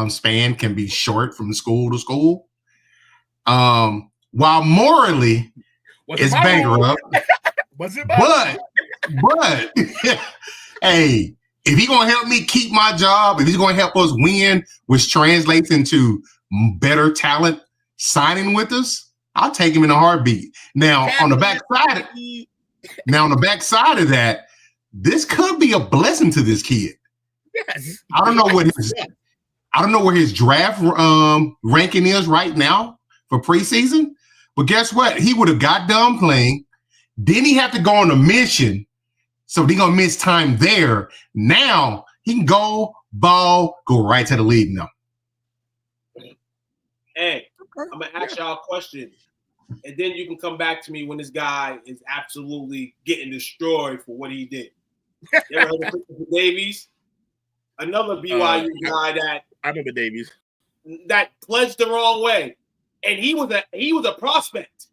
span can be short from school to school, while morally it's bankrupt. Was it? But hey, if he's gonna help me keep my job, if he's gonna help us win, which translates into better talent signing with us, I'll take him in a heartbeat. Now on the backside of that, this could be a blessing to this kid. Yes. I don't know where his draft ranking is right now for preseason, but guess what? He would have got done playing. Then he had to go on a mission, so he's gonna miss time there. Now he can go ball, go right to the league now. Hey, I'm gonna ask y'all a question, and then you can come back to me when this guy is absolutely getting destroyed for what he did. You ever heard of Christopher Davies? Another BYU guy that I remember Davies that pledged the wrong way, and he was a prospect.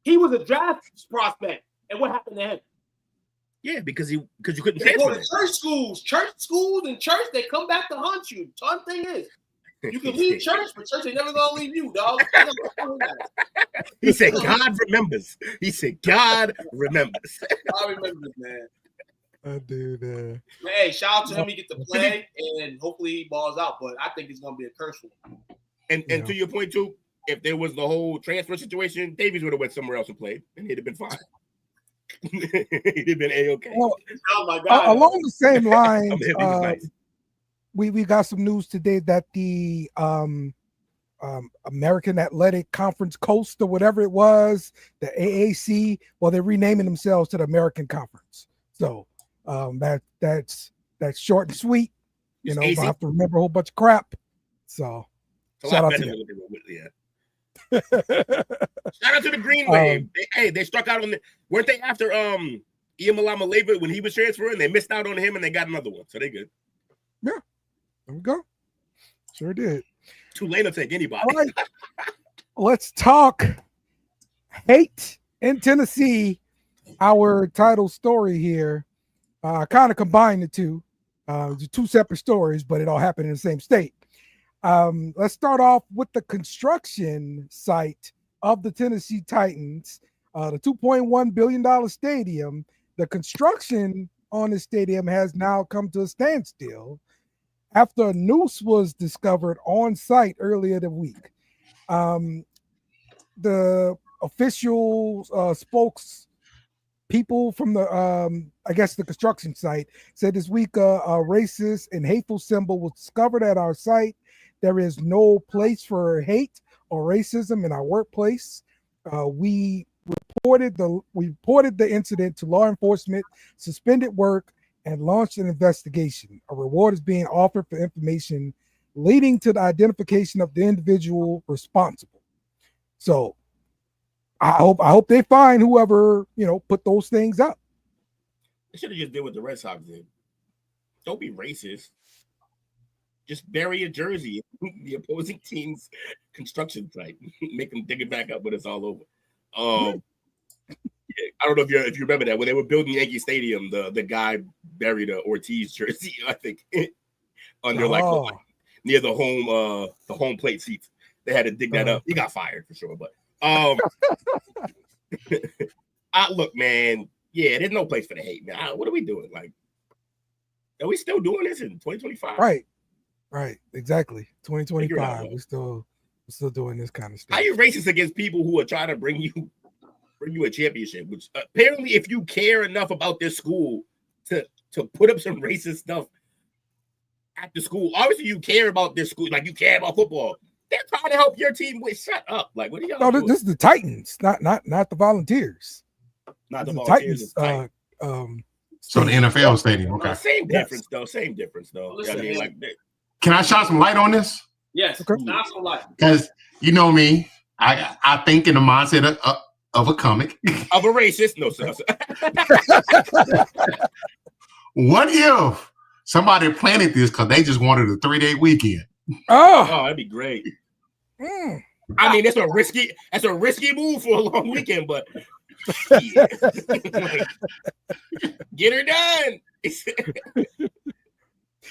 He was a draft prospect, and what happened to him? Yeah, because you couldn't They go transfer. to church schools, and church they come back to haunt you. Fun thing is, you can leave church, but church ain't never gonna leave you, dog. He said God remembers. He said God remembers. I remember, man. I do that. Hey, shout out to him. He get to play, and hopefully he balls out. But I think it's gonna be a curse for him. And to your point too, if there was the whole transfer situation, Davies would have went somewhere else and played, and he'd have been fine. He'd have been a-okay. Well, oh my God! Along the same line, nice. we got some news today that the American Athletic Conference Coast or whatever it was, the AAC, well, they're renaming themselves to the American Conference. So that's short and sweet. You know, I have to remember a whole bunch of crap. So shout out to them. Shout out to the Green Wave. They struck out on weren't they after Iamaleava Leva when he was transferring? They missed out on him and they got another one, so they good. Yeah, there we go. Sure did. Tulane will take anybody. All right. Let's talk hate in Tennessee. Our title story here. I kind of combined the two. Two separate stories, but it all happened in the same state. Let's start off with the construction site of the Tennessee Titans, the $2.1 billion stadium. The construction on the stadium has now come to a standstill after a noose was discovered on site earlier the week. The official spokespeople from the, I guess the construction site said this week a racist and hateful symbol was discovered at our site. There is no place for hate or racism in our workplace. We reported the incident to law enforcement, suspended work, and launched an investigation. A reward is being offered for information leading to the identification of the individual responsible. So I hope they find whoever, put those things up. They should have just did what the Red Sox did. Don't be racist. Just bury a jersey in the opposing team's construction site. Make them dig it back up when it's all over. I don't know if you remember that when they were building Yankee Stadium, the guy buried a Ortiz jersey, I think, under near the home plate seats. They had to dig that up. He got fired for sure, but look, man. Yeah, there's no place for the hate, man. What are we doing? Like, are we still doing this in 2025? Right, exactly. 2025. We're still doing this kind of stuff. How are you racist against people who are trying to bring you a championship? Which apparently, if you care enough about this school to put up some racist stuff at the school, obviously you care about this school, like you care about football. They're trying to help your team. Shut up! Like, what are y'all doing? This is the Titans, not the Volunteers. Not the Volunteers. So the NFL stadium. Okay. Same difference, though. Listen, I mean, like, can I shine some light on this? Yes, okay. not some light. Because you know me, I think in the mindset of a comic. Of a racist, no, sir. What if somebody planted this because they just wanted a 3-day weekend? Oh, that'd be great. I mean, that's a risky move for a long weekend, but get her done.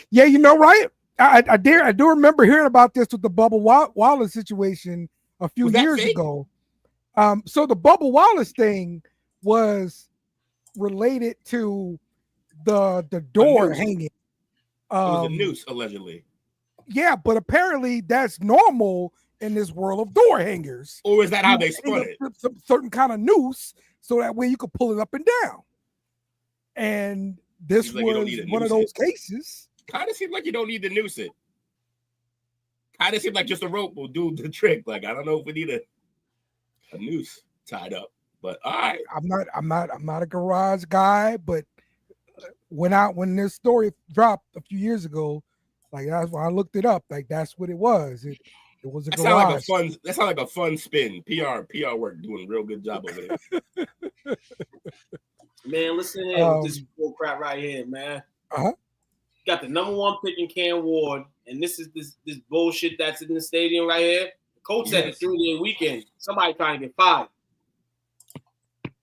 Yeah, right? I do remember hearing about this with the Bubba Wallace situation a few years ago. So the Bubba Wallace thing was related to the door hanging. It was a noose, allegedly. Yeah, but apparently that's normal in this world of door hangers. Or is that how they spun it? Some certain kind of noose, so that way you could pull it up and down. And this was one of those cases. Kind of seems like you don't need to noose it. Kind of seems like just a rope will do the trick. Like, I don't know if we need a noose tied up, but all right. I'm not a garage guy, but when this story dropped a few years ago, like that's when I looked it up. Like that's what it was. It was a garage. That sounds like a fun spin. PR work, doing a real good job over there. Man, listen here with this bull crap right here, man. Got the number 1 pick in Cam Ward, and this is this bullshit that's in the stadium right here. The coach said it's 3-day weekend. Somebody trying to get fired.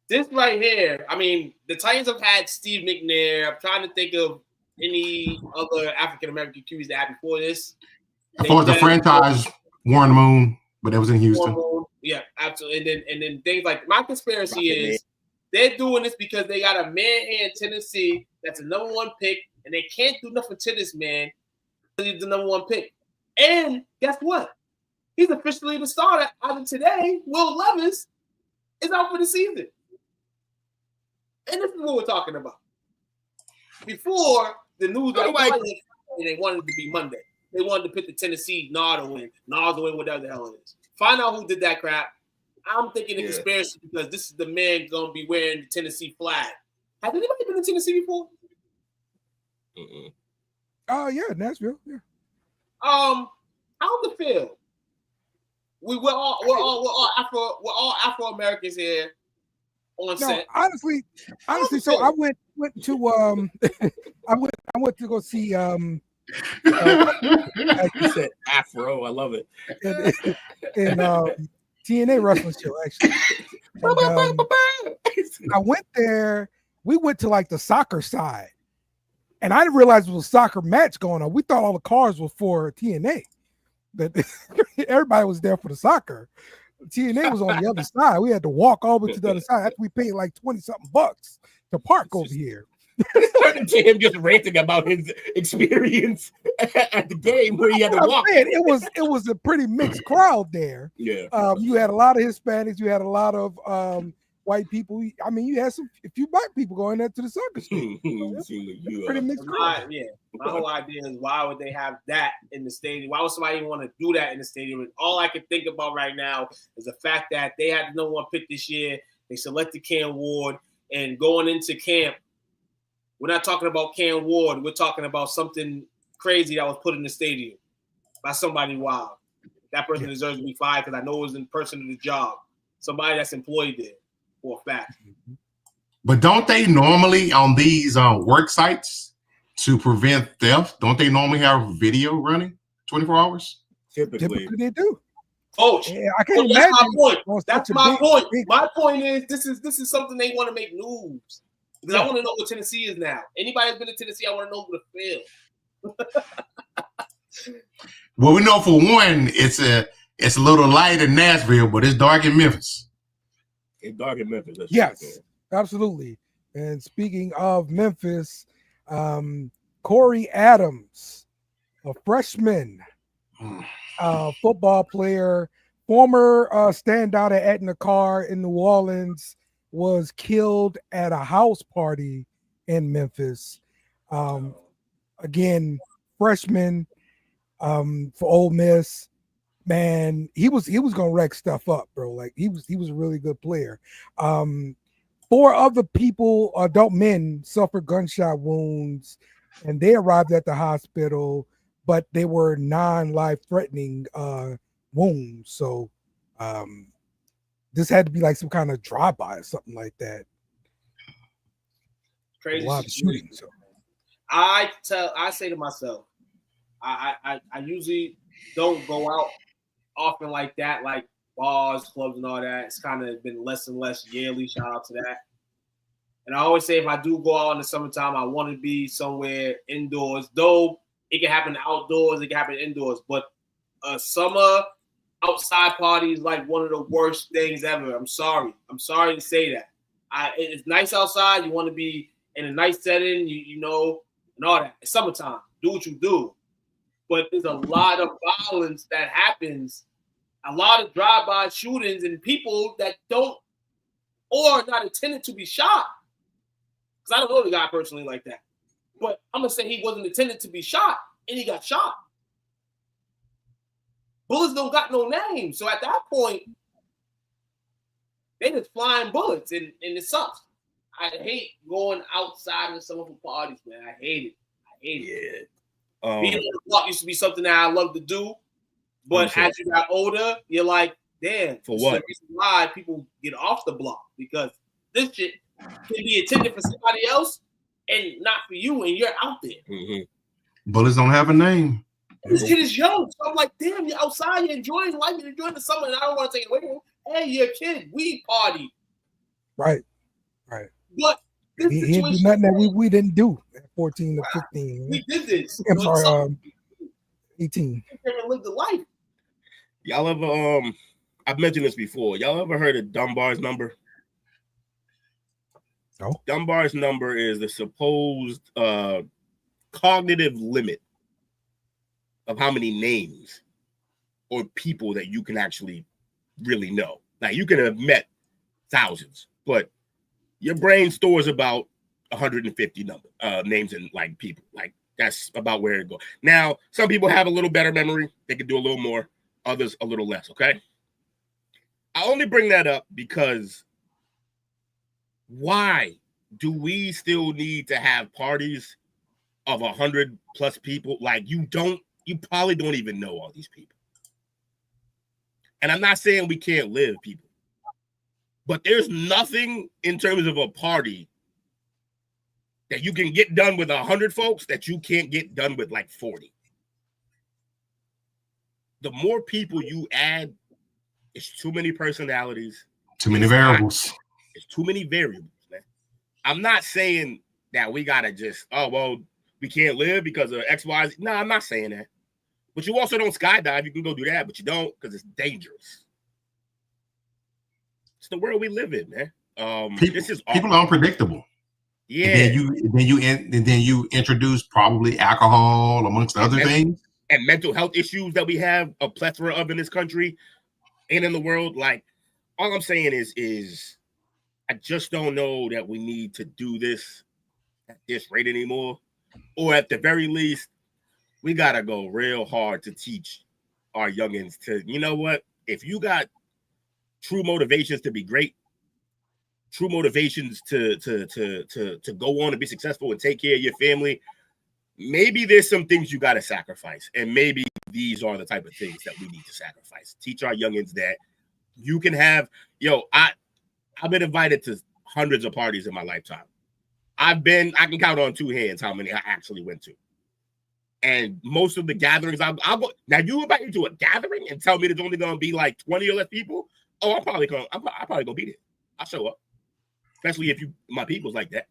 This right here, I mean, the Titans have had Steve McNair. I'm trying to think of any other African-American QBs that had before this. As far as the franchise, Warren Moon, but that was in Houston. Yeah, absolutely. And then things like my conspiracy is they're doing this because they got a man here in Tennessee that's a number 1 pick, and they can't do nothing to this man because he's the number 1 pick. And guess what? He's officially the starter as of today. Will Levis is out for the season. And this is what we're talking about. Before the news, they wanted it to be Monday. They wanted to put the Tennessee Nard win, whatever the hell it is. Find out who did that crap. I'm thinking the conspiracy because this is the man going to be wearing the Tennessee flag. Has anybody been to Tennessee before? Oh yeah, Nashville. Yeah. How's it feel? We're all Afro Americans here on set. Honestly, so I went to I went to go see like you said, Afro. I love it. In TNA wrestling show, actually. And, I went there. We went to like the soccer side, and I didn't realize there was a soccer match going on. We thought all the cars were for TNA, but everybody was there for the soccer. TNA was on the other side. We had to walk all the way to the other side after we paid like $20-something to park over here. Turning to him just ranting about his experience at the game where he had to walk. Man, it was a pretty mixed crowd there. Yeah. You had a lot of Hispanics. You had a lot of white people. I mean, you had a few black people going there to the soccer team. Pretty mixed crowd. My whole idea is why would they have that in the stadium? Why would somebody even want to do that in the stadium? And all I can think about right now is the fact that they had the number 1 pick this year. They selected Cam Ward, and going into camp, we're not talking about Cam Ward. We're talking about something crazy that was put in the stadium by somebody wild. That person deserves to be fired because I know it was in person of the job. Somebody that's employed there for a fact. But don't they normally on these work sites to prevent theft? Don't they normally have video running 24 hours? Typically they do. Coach, I can't imagine. That's my point. That's my point. My point is this is something they want to make news. Because I want to know what Tennessee is now. Anybody that's been to Tennessee, I want to know who to feel. Well, we know for one, it's a little light in Nashville, but it's dark in Memphis. It's dark in Memphis. Yes, absolutely. And speaking of Memphis, Corey Adams, a freshman football player, former standout at Etna Car in New Orleans, was killed at a house party in Memphis. Again, freshman for Ole Miss. Man, he was gonna wreck stuff up, bro. Like he was a really good player. 4 other people, adult men, suffered gunshot wounds, and they arrived at the hospital, but they were non-life-threatening wounds. So this had to be like some kind of drive-by or something like that. Crazy. A lot of shooting. So I say to myself, I usually don't go out often like that, like bars, clubs, and all that. It's kind of been less and less yearly. Shout out to that. And I always say if I do go out in the summertime, I want to be somewhere indoors. Though it can happen outdoors, it can happen indoors. But summer outside party is like one of the worst things ever. I'm sorry to say that. It's nice outside. You want to be in a nice setting, you know, and all that. It's summertime. Do what you do. But there's a lot of violence that happens, a lot of drive-by shootings, and people that don't or are not intended to be shot. Because I don't know the guy personally like that. But I'm going to say he wasn't intended to be shot, and he got shot. Bullets don't got no name. So at that point, they just flying bullets, and it sucks. I hate going outside in some of the parties, man. I hate it. Being on the block used to be something that I love to do, but as you got older, you're like, damn. For what? The reason why people get off the block, because this shit can be intended for somebody else and not for you, and you're out there. Mm-hmm. Bullets don't have a name. This kid is young, so I'm like, damn, you're outside, you're enjoying life, you're enjoying the summer, and I don't want to take it away from you. Hey, you're a kid. We party. Right. But this he didn't do nothing that we didn't do at 14 to 15. We did this. I'm sorry, 18. Never lived a life. Y'all ever I've mentioned this before. Y'all ever heard of Dunbar's number? No. Dunbar's number is the supposed cognitive limit of how many names or people that you can actually really know. Now, you can have met thousands, but your brain stores about 150 names and like people. Like that's about where it goes. Now, some people have a little better memory. They can do a little more. Others a little less. Okay. I only bring that up because why do we still need to have parties of 100 plus people? Like you probably don't even know all these people. And I'm not saying we can't live, people. But there's nothing in terms of a party that you can get done with 100 folks that you can't get done with like 40. The more people you add, it's too many personalities. Too many variables. It's too many variables, man. I'm not saying that we got to just, we can't live because of X, Y, Z. No, I'm not saying that. But you also don't skydive. You can go do that, but you don't because it's dangerous. It's the world we live in, man. People are unpredictable. Yeah. And then you introduce probably alcohol amongst other things. And mental health issues that we have a plethora of in this country and in the world. Like, all I'm saying is I just don't know that we need to do this at this rate anymore. Or at the very least, we got to go real hard to teach our youngins to, you know what? If you got true motivations to be great, true motivations to go on and be successful and take care of your family, maybe there's some things you got to sacrifice. And maybe these are the type of things that we need to sacrifice. Teach our youngins that you can have, I've been invited to hundreds of parties in my lifetime. I can count on two hands how many I actually went to. And most of the gatherings, I'll go. Now, you invite me to a gathering and tell me there's only going to be like 20 or less people. Oh, I'm probably going to be there. I'll show up. Especially if my people's like that.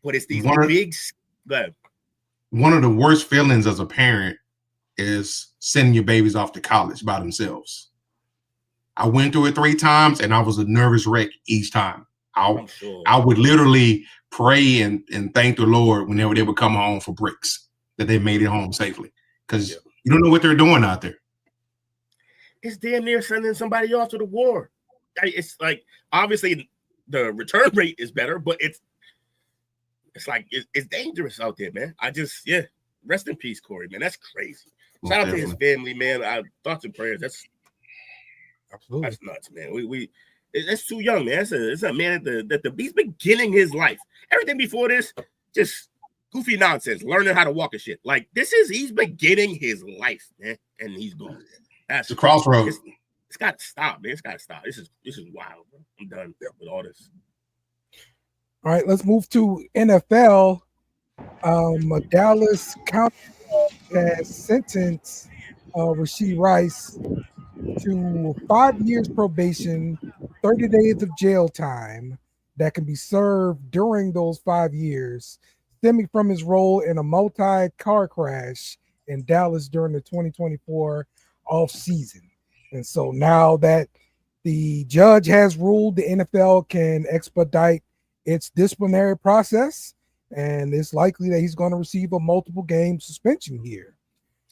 But it's these big. One of the worst feelings as a parent is sending your babies off to college by themselves. I went through it 3 times and I was a nervous wreck each time. I would literally pray and thank the Lord whenever they would come home for breaks that they made it home safely. Because you don't know what they're doing out there. It's damn near sending somebody off to the war. It's like, obviously the return rate is better, but it's like, it's dangerous out there, man. Rest in peace, Corey, man. That's crazy. Shout out to his family, man. Thoughts and prayers. That's nuts, man. That's too young, man. It's a man he's beginning his life. Everything before this, just goofy nonsense, learning how to walk and shit. Like, he's beginning his life, man, and he's gone. That's the crossroads. It's got to stop, man. It's got to stop. This is wild, bro. I'm done with all this. All right, let's move to NFL. Dallas County has sentenced Rashee Rice to 5 years probation, 30 days of jail time that can be served during those 5 years, stemming from his role in a multi-car crash in Dallas during the 2024 off season. And so now that The judge has ruled the NFL can expedite its disciplinary process, and it's likely that he's going to receive a multiple game suspension here.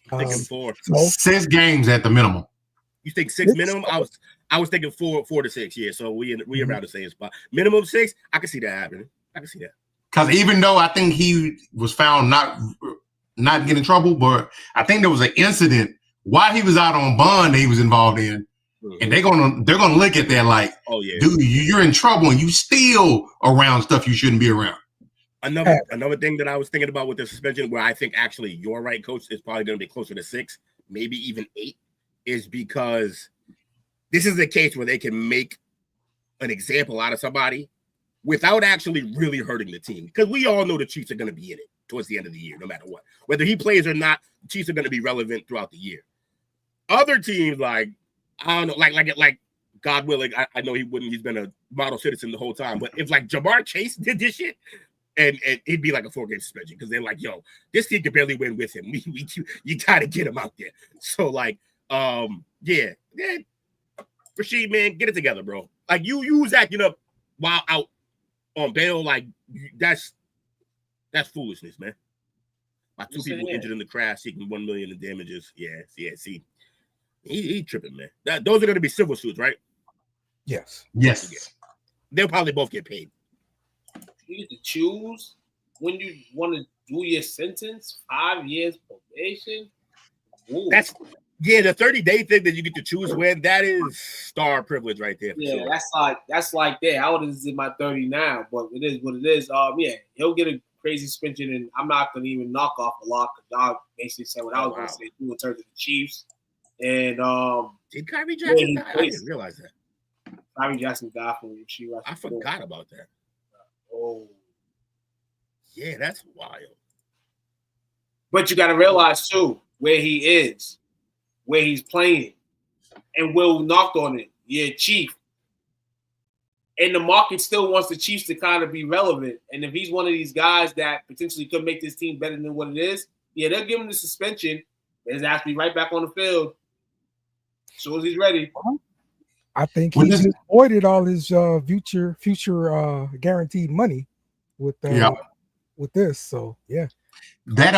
Thinking 4. 6 games at the minimum. You think 6 minimum? I was thinking 4 to 6. Yeah, so we around the same spot. Minimum 6. I can see that happening. I can see that. Because even though I think he was found not getting in trouble, but I think there was an incident while he was out on bond that he was involved in, and they're gonna look at that like, oh yeah, dude, you're in trouble and you still around stuff you shouldn't be around. Another thing that I was thinking about with the suspension, where I think actually you're right, Coach, is probably going to be closer to 6, maybe even 8, is because this is the case where they can make an example out of somebody without actually really hurting the team. Because we all know the Chiefs are going to be in it towards the end of the year, no matter what. Whether he plays or not, the Chiefs are going to be relevant throughout the year. Other teams, like, I don't know, like God willing, I know he wouldn't, he's been a model citizen the whole time, but if like Jamar Chase did this shit, and it'd be like a 4-game suspension because they're like, yo, this team can barely win with him. You got to get him out there. So, like, yeah. Rashee, man, get it together, bro. Like, you was acting up while out on bail. Like, that's foolishness, man. My 2 people injured in the crash, seeking $1 million in damages. Yeah, see. He tripping, man. Those are going to be civil suits, right? Yes. They'll probably both get paid. You get to choose when you want to do your sentence, 5 years probation. Ooh. That's the 30-day thing that you get to choose when. That is star privilege right there. Yeah, sure. that's like that. I was in my 30 now, but it is what it is. Yeah, he'll get a crazy suspension, and I'm not gonna even knock off a lot because y'all basically said what I was gonna say too in terms of the Chiefs. And did Kyrie Jackson die? I didn't realize that. Kyrie Jackson died from Rashee Rice. I forgot about that. Oh, yeah, that's wild. But you got to realize too where he is, where he's playing, and Will knocked on it. Yeah, Chief. And the market still wants the Chiefs to kind of be relevant. And if he's one of these guys that potentially could make this team better than what it is, yeah, they'll give him the suspension. He's actually right back on the field as soon as he's ready. I think he just avoided all his future guaranteed money with this. So yeah, that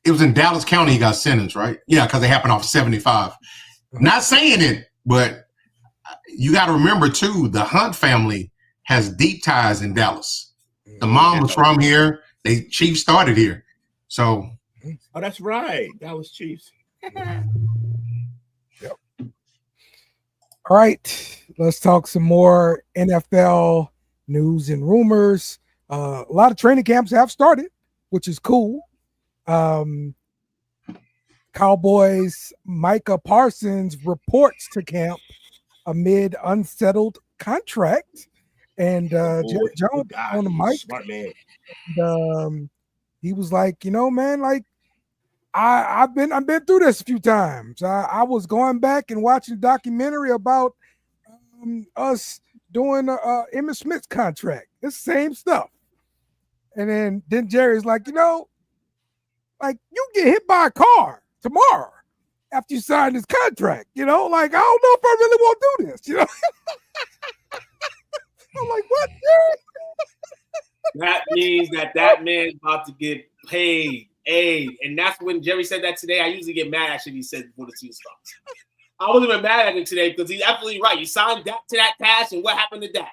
it was in Dallas County he got sentenced, right? Yeah, because it happened off 75. Not saying it, but you got to remember too, the Hunt family has deep ties in Dallas. The mom was from here. Chiefs started here, so. Oh, that's right. Dallas Chiefs. Yep. All right, let's talk some more NFL news and rumors. A lot of training camps have started, which is cool. Cowboys Micah Parsons reports to camp amid unsettled contract, and Jerry Jones on the mic. Smart man. And, he was like, man, like I've been through this a few times. I was going back and watching a documentary about us doing Emmitt Smith's contract. It's the same stuff. And then Jerry's like, like you get hit by a car tomorrow after you sign this contract. Like I don't know if I really want to do this. I'm like, what, Jerry? That means that man's about to get paid. And that's when Jerry said that today. I usually get mad at shit he said before the season starts. I wasn't even mad at him today because he's absolutely right. You signed that to that cash, and what happened to that?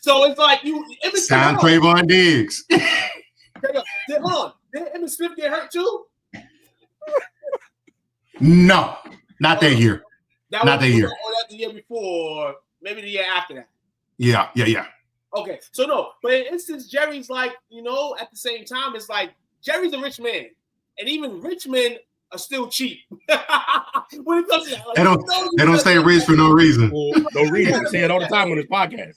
So it's like you sign Trayvon Diggs. Hold on. Did Emmitt Smith get hurt too? No, not that year. Not that year. Or that the year before, maybe the year after that. Yeah. Okay, so no, but in instance, Jerry's like, at the same time, it's like Jerry's a rich man, and even rich men are still cheap. When it comes to that, like, they don't stay rich for no reason. No reason. I say it all the time on this podcast.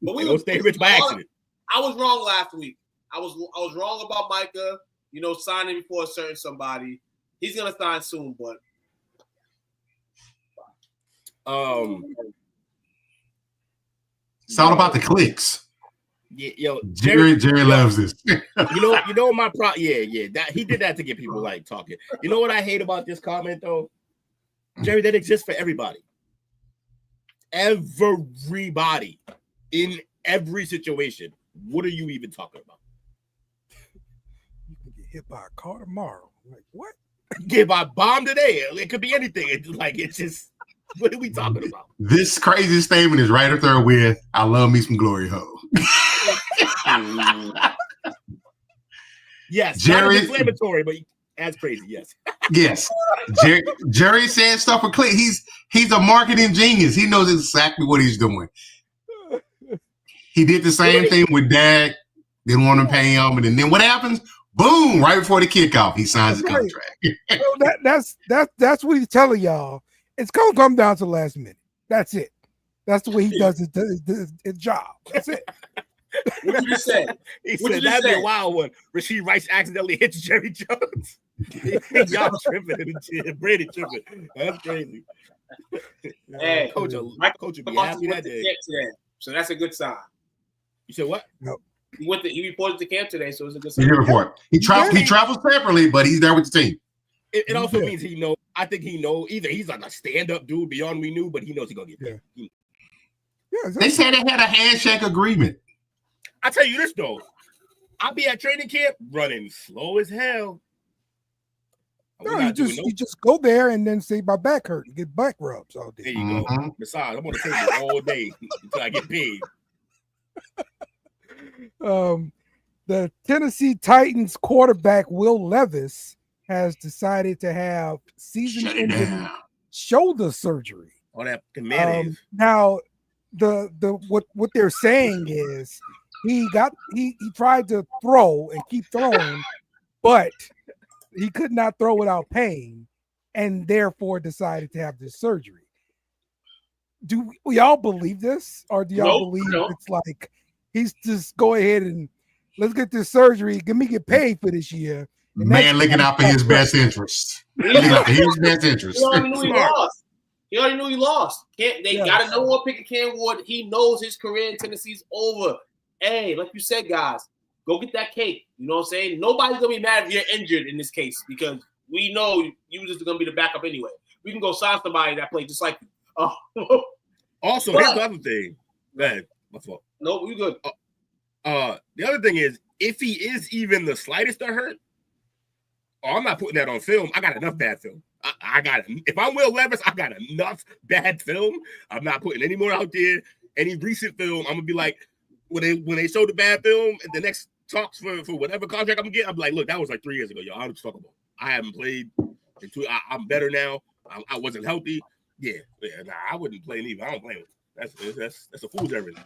But we don't stay rich by accident. I was wrong last week. I was wrong about Micah, signing before a certain somebody. He's gonna sign soon, but it's all about the clicks. Yeah, yo, Jerry loves this. you know my that he did that to get people like talking. You know what I hate about this comment though? Jerry, that exists for everybody. Everybody in every situation. What are you even talking about? You can get hit by a car tomorrow. Like, what? Get by a bomb today. It could be anything. It's just, what are we talking about? This crazy statement is right up there with, I love me some glory hole. Yes, Jerry, not inflammatory, but as crazy, yes. Yes. Jerry said stuff for click. He's a marketing genius. He knows exactly what he's doing. He did the same thing with Dak. Didn't want to pay him. And then what happens? Boom, right before the kickoff, he signs the contract. So that's what he's telling y'all. It's going to come down to the last minute. That's it. That's the way he does his job. That's it. What you just said? He said that'd be a wild one. Rashee Rice accidentally hits Jerry Jones. Y'all tripping. Brady tripping. That's crazy. Hey, coach will be happy that day. Today, so that's a good sign. You said what? No. He reported to camp today, so it's a good sign. He report. He travels separately, but he's there with the team. It also means he knows. I think he knows either he's like a stand-up dude beyond we knew, but he knows he's gonna get paid. Yeah, exactly. They said they had a handshake agreement. I tell you this though, I'll be at training camp running slow as hell. No, you just go there and then say my back hurt and get back rubs all day. There you go. Besides, I'm on the table all day until I get paid. The Tennessee Titans quarterback Will Levis has decided to have season-ending shoulder surgery. Oh, that mayonnaise. Now, what they're saying is he tried to throw and keep throwing, but he could not throw without pain, and therefore decided to have this surgery. Do we all believe this, or do y'all believe it's like he's just go ahead and let's get this surgery, let me get paid for this year? Man, looking out for his best interest. Looking out for his best interest. He already knew he lost. He already knew he lost. They got to know what pick Cam Ward. He knows his career in Tennessee's over. Hey, like you said, guys, go get that cake. You know what I'm saying? Nobody's going to be mad if you're injured in this case because we know you just going to be the backup anyway. We can go sign somebody that plays just like you. Also, here's the other thing. Go ahead. My fault. No, we good. The other thing is, if he is even the slightest hurt, I'm not putting that on film. I got enough bad film. I got it. If I'm Will Levis, I got enough bad film. I'm not putting any more out there. Any recent film, I'm gonna be like, when they show the bad film and the next talks for whatever contract I'm gonna get, I'm like, look, that was like 3 years ago, y'all. I was talking about. I haven't played. I'm better now. I wasn't healthy. Yeah. Nah, I wouldn't play either. I don't play with it. That's a fool's errand.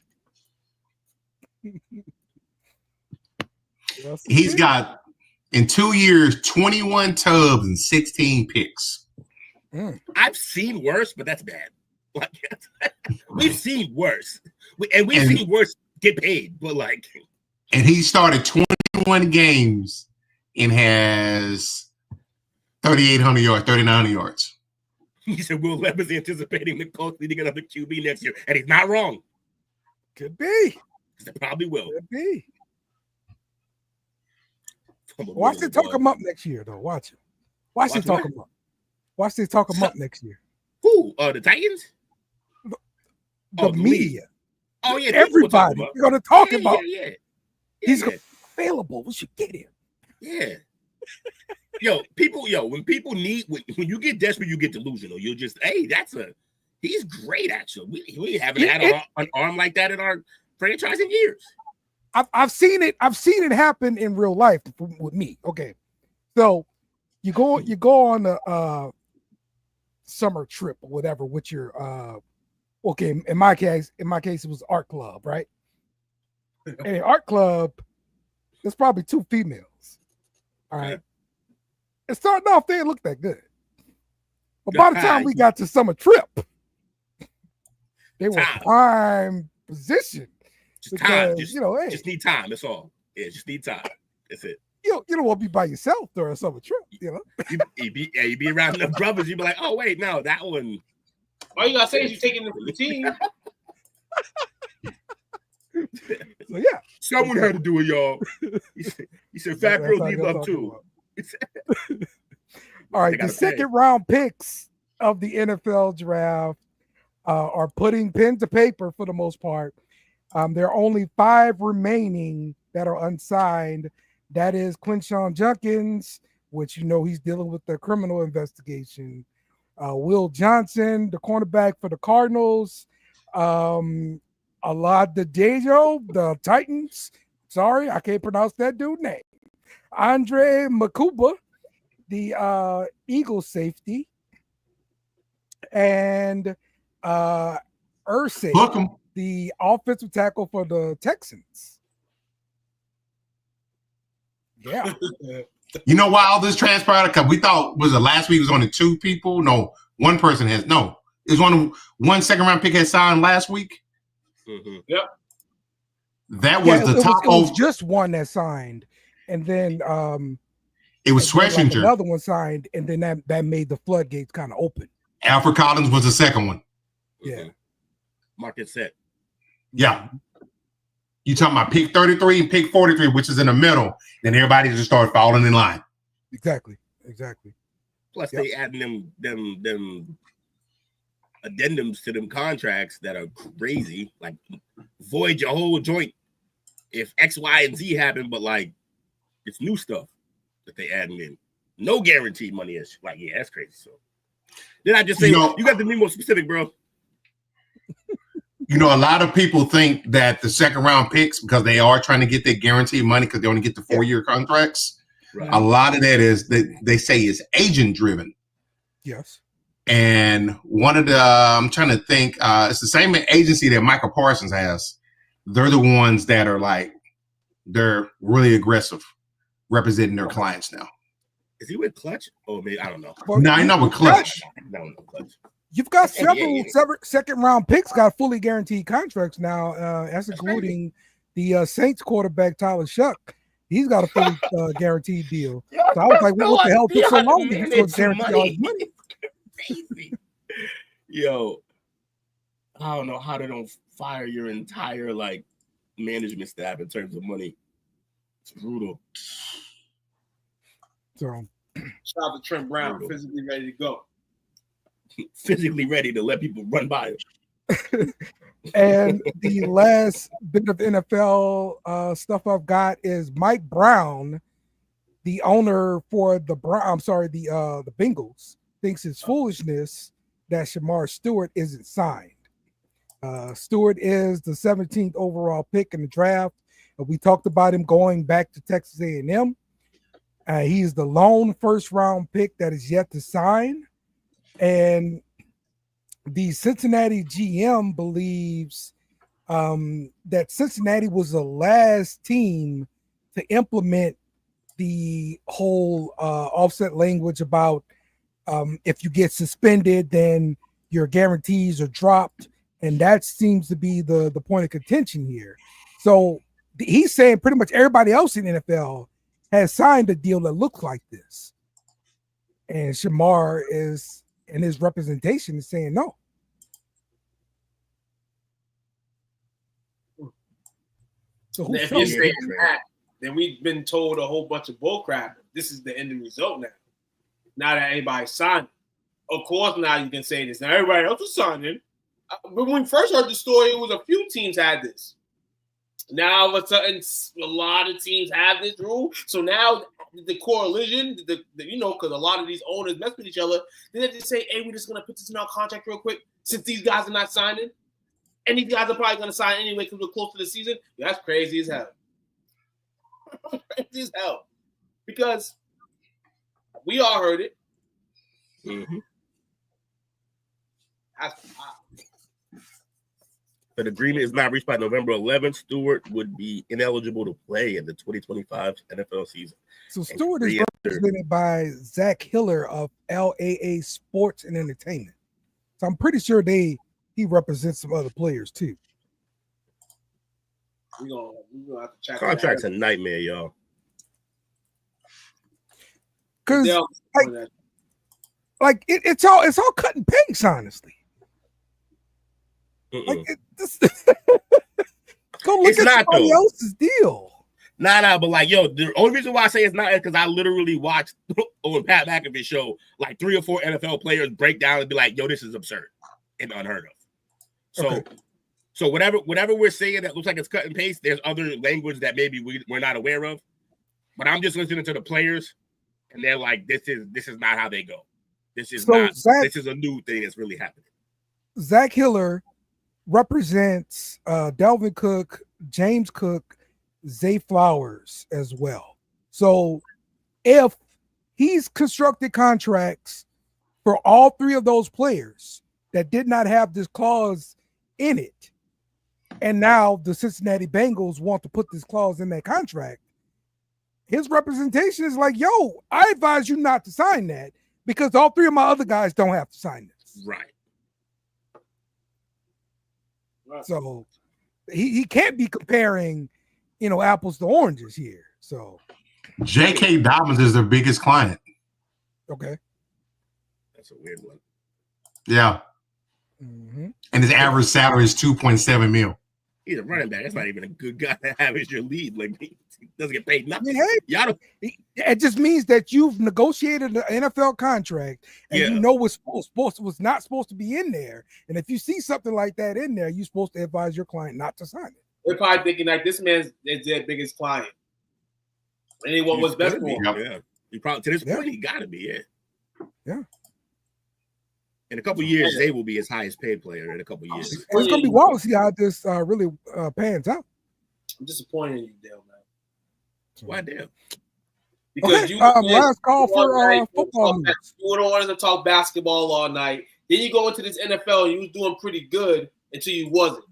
He's got in 2 years 21 tubs and 16 picks. I've seen worse, but that's bad. Like, we've seen worse, and seen worse get paid. But and he started 21 games and has 3,800 yards, 3,900 yards. He said Will Levis anticipating the Colts leading another QB next year, and he's not wrong. Could be. They probably will. Could be. Watch they talk him up next year, though. Watch it. Watch they talk him up. Watch they talk him up next year. Who? The Titans? The media. Oh, yeah. Everybody. You're going to talk about. Yeah. He's available. We should get him. Yeah. When people need, when you get desperate, you get delusional. You'll just, hey, he's great, actually. We haven't had an arm like that in our franchise in years. I've seen it. I've seen it happen in real life with me. Okay, so you go on a summer trip or whatever with your okay. In my case, it was art club, right? And in art club, there's probably 2 females. All right. And starting off, they didn't look that good, but by the time we got to summer trip, they were prime position. Just time. Hey, just need time. That's all. Yeah, just need time. That's it. You don't want to be by yourself during a summer trip. You be around enough brothers. You be like, oh wait, no, that one. All you gotta say is you're taking the team. So yeah, someone had to do it, y'all. He said, "Fat girls need love too." All right, the second round picks of the NFL draft are putting pen to paper for the most part. There are only 5 remaining that are unsigned. That is Quinshon Judkins, which he's dealing with the criminal investigation. Will Johnson, the cornerback for the Cardinals. Aladejo, the Titans. Sorry, I can't pronounce that dude's name. Andre Makuba, the Eagles safety. And Irsay, the offensive tackle for the Texans. Yeah. You know why all this transpired? Because we thought last week was only 2 people. No, one person has it was one second round pick had signed last week. Mm-hmm. Yep. That was the top. It was just one that signed, and then it was Schwetzinger. Another one signed, and then that made the floodgates kind of open. Alfred Collins was the second one. Yeah. Market set. Yeah. You talking about pick 33 and pick 43, which is in the middle. Then everybody just started falling in line. Exactly. Plus, they adding them addendums to them contracts that are crazy. Like, void your whole joint if X, Y, and Z happen. But like, it's new stuff that they adding in. No guaranteed money is like, yeah, that's crazy. So then I just say, you got to be more specific, bro. A lot of people think that the second round picks, because they are trying to get their guaranteed money because they only get the 4-year contracts. Right. A lot of that is that they say is agent driven. Yes. And one of the, I'm trying to think, it's the same agency that Michael Parsons has. They're the ones that are like, they're really aggressive representing their clients now. Is he with Clutch? Oh, maybe, I don't know. No, he's not with Clutch. No, Clutch. You've got several second-round picks got fully guaranteed contracts now. That's including the Saints quarterback Tyler Shuck. He's got a fully guaranteed deal. So I was like, what the hell took so long to guarantee all his money? Crazy. Yo, I don't know how they don't fire your entire management staff in terms of money. It's brutal. So, shout out to Trent Brown, physically ready to go. Physically ready to let people run by him. And the last bit of NFL stuff I've got is Mike Brown, the owner for the Bengals, thinks it's foolishness that Shamar Stewart isn't signed. Stewart is the 17th overall pick in the draft. We talked about him going back to Texas A&M. He's the lone first-round pick that is yet to sign. And the Cincinnati GM believes that Cincinnati was the last team to implement the whole offset language about if you get suspended, then your guarantees are dropped. And that seems to be the point of contention here. So he's saying pretty much everybody else in the NFL has signed a deal that looks like this. And Shamar is, and his representation is saying no. So if you're saying that, then we've been told a whole bunch of bullcrap. This is the ending result now. Now that everybody signed, of course, now you can say this. Now everybody else is signing. But when we first heard the story, it was a few teams had this. Now all of a sudden, a lot of teams have this rule. So now the coalition, because a lot of these owners mess with each other, then they just say, "Hey, we're just gonna put this in our contract real quick, since these guys are not signing, and these guys are probably gonna sign anyway because we're close to the season." That's crazy as hell. Crazy as hell, because we all heard it. Mm-hmm. That's wild. If an agreement is not reached by November 11th, Stewart would be ineligible to play in the 2025 NFL season. So Stewart is represented by Zach Hiller of LAA Sports and Entertainment. So I'm pretty sure he represents some other players too. We're gonna have to check. Contract's a nightmare, y'all. Because it's all cut and paste, honestly. Mm-mm. Go look at somebody else's deal. Nah, but like, yo, the only reason why I say it's not is because I literally watched on Pat McAfee's show like 3 or 4 NFL players break down and be like, yo, this is absurd and unheard of. So whatever we're saying that looks like it's cut and paste, there's other language that maybe we're not aware of. But I'm just listening to the players, and they're like, this is not how they go. This is a new thing that's really happening. Zach Hiller represents Delvin Cook, James Cook, Zay Flowers as well. So if he's constructed contracts for all 3 of those players that did not have this clause in it, and now the Cincinnati Bengals want to put this clause in their contract, his representation is like, yo, I advise you not to sign that because all 3 of my other guys don't have to sign this. Right. So he can't be comparing, apples to oranges here. So J.K. Dobbins is their biggest client. Okay. That's a weird one. Yeah. Mm-hmm. And his average salary is $2.7 million. He's a running back. That's not even a good guy to have as your lead. Like, he doesn't get paid nothing. Hey, it just means that you've negotiated an NFL contract and you know what's not supposed to be in there. And if you see something like that in there, you're supposed to advise your client not to sign it. They're probably thinking like this man is their biggest client. And he want what's best for him. Yeah. He probably to this point he gotta be, Yeah. In a couple of years, they will be his highest paid player in a couple of years. It's going to be wild to see how this really pans out. I'm disappointed in you, Dale, man. Why, Dale? Because last call for football. You don't want to talk basketball all night. Then you go into this NFL and you was doing pretty good until you wasn't.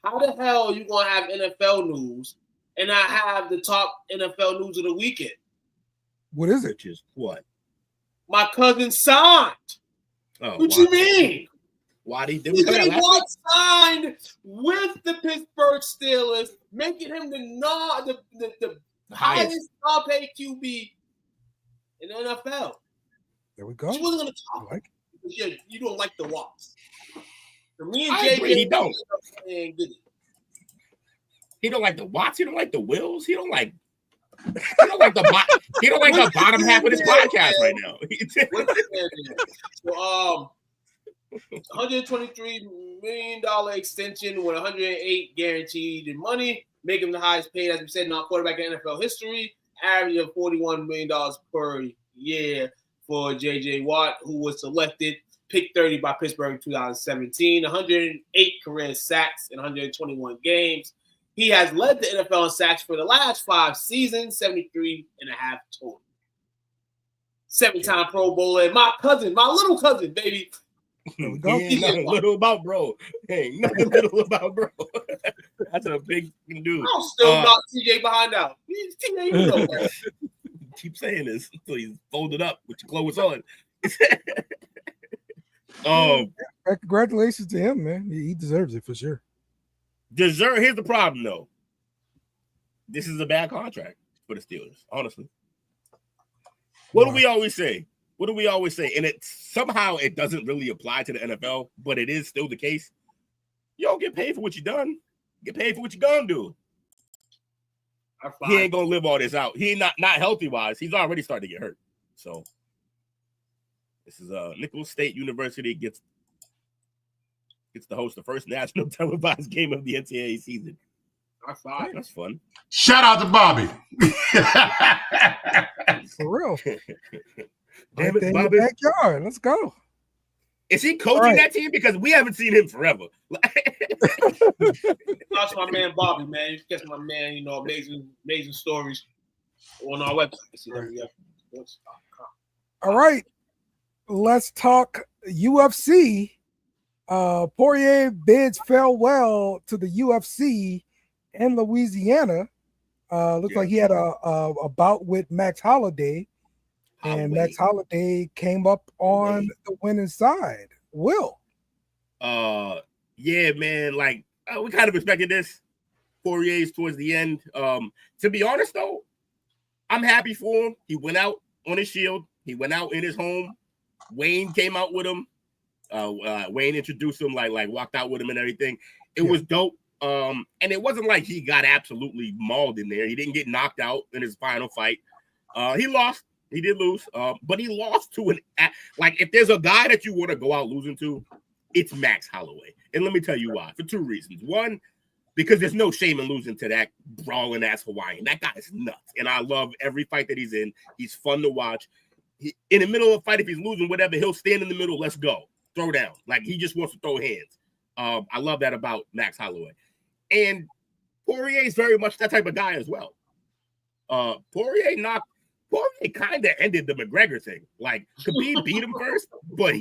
How the hell are you going to have NFL news and not have the top NFL news of the weekend? What is it? Which is what? My cousin signed. Oh, what you mean? Why did he signed with the Pittsburgh Steelers, making him the highest paid QB in the NFL. There we go. She wasn't going to talk. Like you don't like the Watts. For me and JJ, he don't. He don't like the Watts. He don't like the Wills. He don't like the bottom half of this podcast right now. So, $123 million extension with $108 guaranteed in money, make him the highest paid, as we said, non-quarterback in NFL history, average of $41 million per year for J.J. Watt, who was selected, pick 30 by Pittsburgh in 2017, 108 career sacks in 121 games. He has led the NFL in sacks for the last 5 seasons, 73.5 total. 7-time Pro Bowler. My little cousin, baby. Nothing little about bro. Hey, nothing little about bro. That's a big dude. I'll still knock TJ behind out. TJ, keep saying this until he's folded up with your clothes on. Congratulations to him, man. He deserves it for sure. Here's the problem, though. This is a bad contract for the Steelers, honestly. What do we always say? And somehow it doesn't really apply to the NFL, but it is still the case. You don't get paid for what you done. Get paid for what you gonna do. He ain't gonna live all this out. He not healthy wise. He's already starting to get hurt. So this is Nicholls State University gets to host the first national televised game of the NCAA season. That's fun. Shout out to Bobby. For real. Damn it, Bobby. In the backyard. Let's go. Is he coaching that team? Because we haven't seen him forever. Watch my man Bobby, man. You can catch my man, amazing stories on our website. All right. Let's talk UFC. Poirier bids farewell to the UFC in Louisiana. Looks like he had a bout with Max Holloway, and Max Holloway came up on the winning side. Will. Yeah, man. Like we kind of expected this. Poirier's towards the end. To be honest, though, I'm happy for him. He went out on his shield. He went out in his home. Wayne came out with him. Wayne introduced him, like walked out with him and everything. It was dope. And it wasn't like he got absolutely mauled in there. He didn't get knocked out in his final fight. He lost. He did lose. But he lost to if there's a guy that you want to go out losing to, it's Max Holloway. And let me tell you why. For two reasons. One, because there's no shame in losing to that brawling ass Hawaiian. That guy is nuts. And I love every fight that he's in. He's fun to watch. In the middle of a fight, if he's losing, whatever, he'll stand in the middle. Let's go. Throw down. Like, he just wants to throw hands. I love that about Max Holloway. And Poirier is very much that type of guy as well. Poirier kind of ended the McGregor thing. Like, Khabib beat him first, but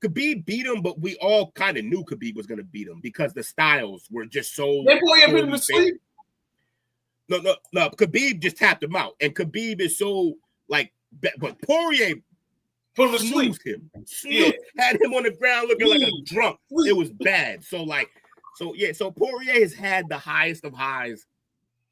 Khabib beat him, but we all kind of knew Khabib was going to beat him because the styles were just so. That Poirier put him to sleep. No. Khabib just tapped him out, and Khabib is so but Poirier put him to sleep. Had him on the ground looking like a drunk. It was bad. So Poirier has had the highest of highs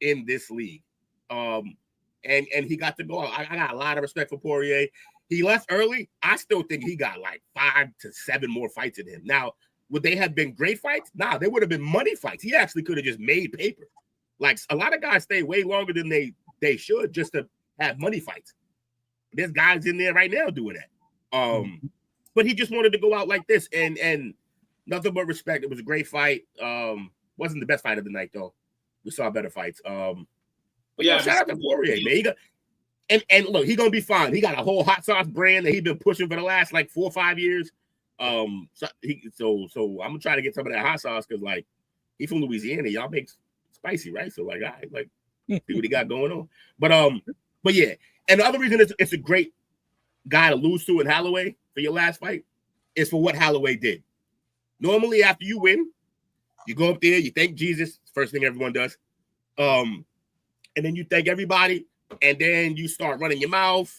in this league. And he got to go out. I got a lot of respect for Poirier. He left early. I still think he got like 5 to 7 more fights in him. Now, would they have been great fights? Nah, they would have been money fights. He actually could have just made paper. Like, a lot of guys stay way longer than they should just to have money fights. There's guys in there right now doing that. But he just wanted to go out like this, and nothing but respect. It was a great fight. Wasn't the best fight of the night though. We saw better fights. But yeah, shout out to Poirier, man. And look, he's gonna be fine. He got a whole hot sauce brand that he's been pushing for the last like 4 or 5 years. So I'm gonna try to get some of that hot sauce because like he's from Louisiana. Y'all make spicy, right? So like, all right, like see what he got going on. But yeah, and the other reason it's a great guy to lose to in Holloway for your last fight is for what Holloway did. Normally, after you win, you go up there, you thank Jesus, first thing everyone does, and then you thank everybody, and then you start running your mouth,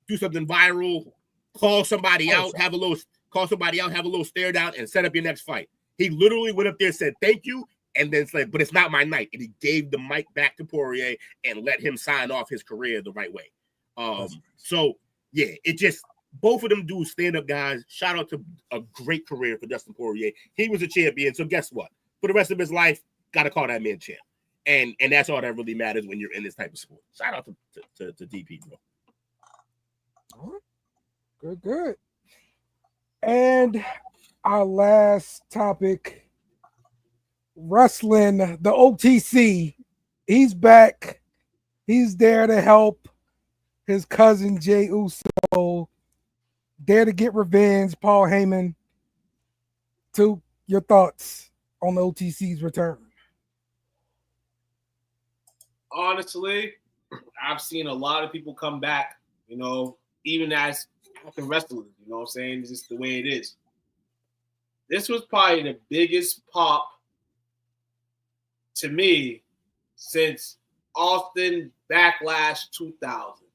do something viral, call somebody out, have a little stare down, and set up your next fight. He literally went up there and said thank you, and then said, but it's not my night. And he gave the mic back to Poirier and let him sign off his career the right way. So, yeah, it just, both of them do stand-up guys. Shout out to a great career for Dustin Poirier. He was a champion, so guess what? For the rest of his life, got to call that man champ. And that's all that really matters when you're in this type of sport. Shout out to DP, bro. All right. Good. And our last topic, wrestling, the OTC. He's back. He's there to help his cousin Jey Uso. There to get revenge, Paul Heyman. To your thoughts on the OTC's return? Honestly, I've seen a lot of people come back, even as African wrestlers, you know what I'm saying? It's just the way it is. This was probably the biggest pop to me since Austin Backlash 2000.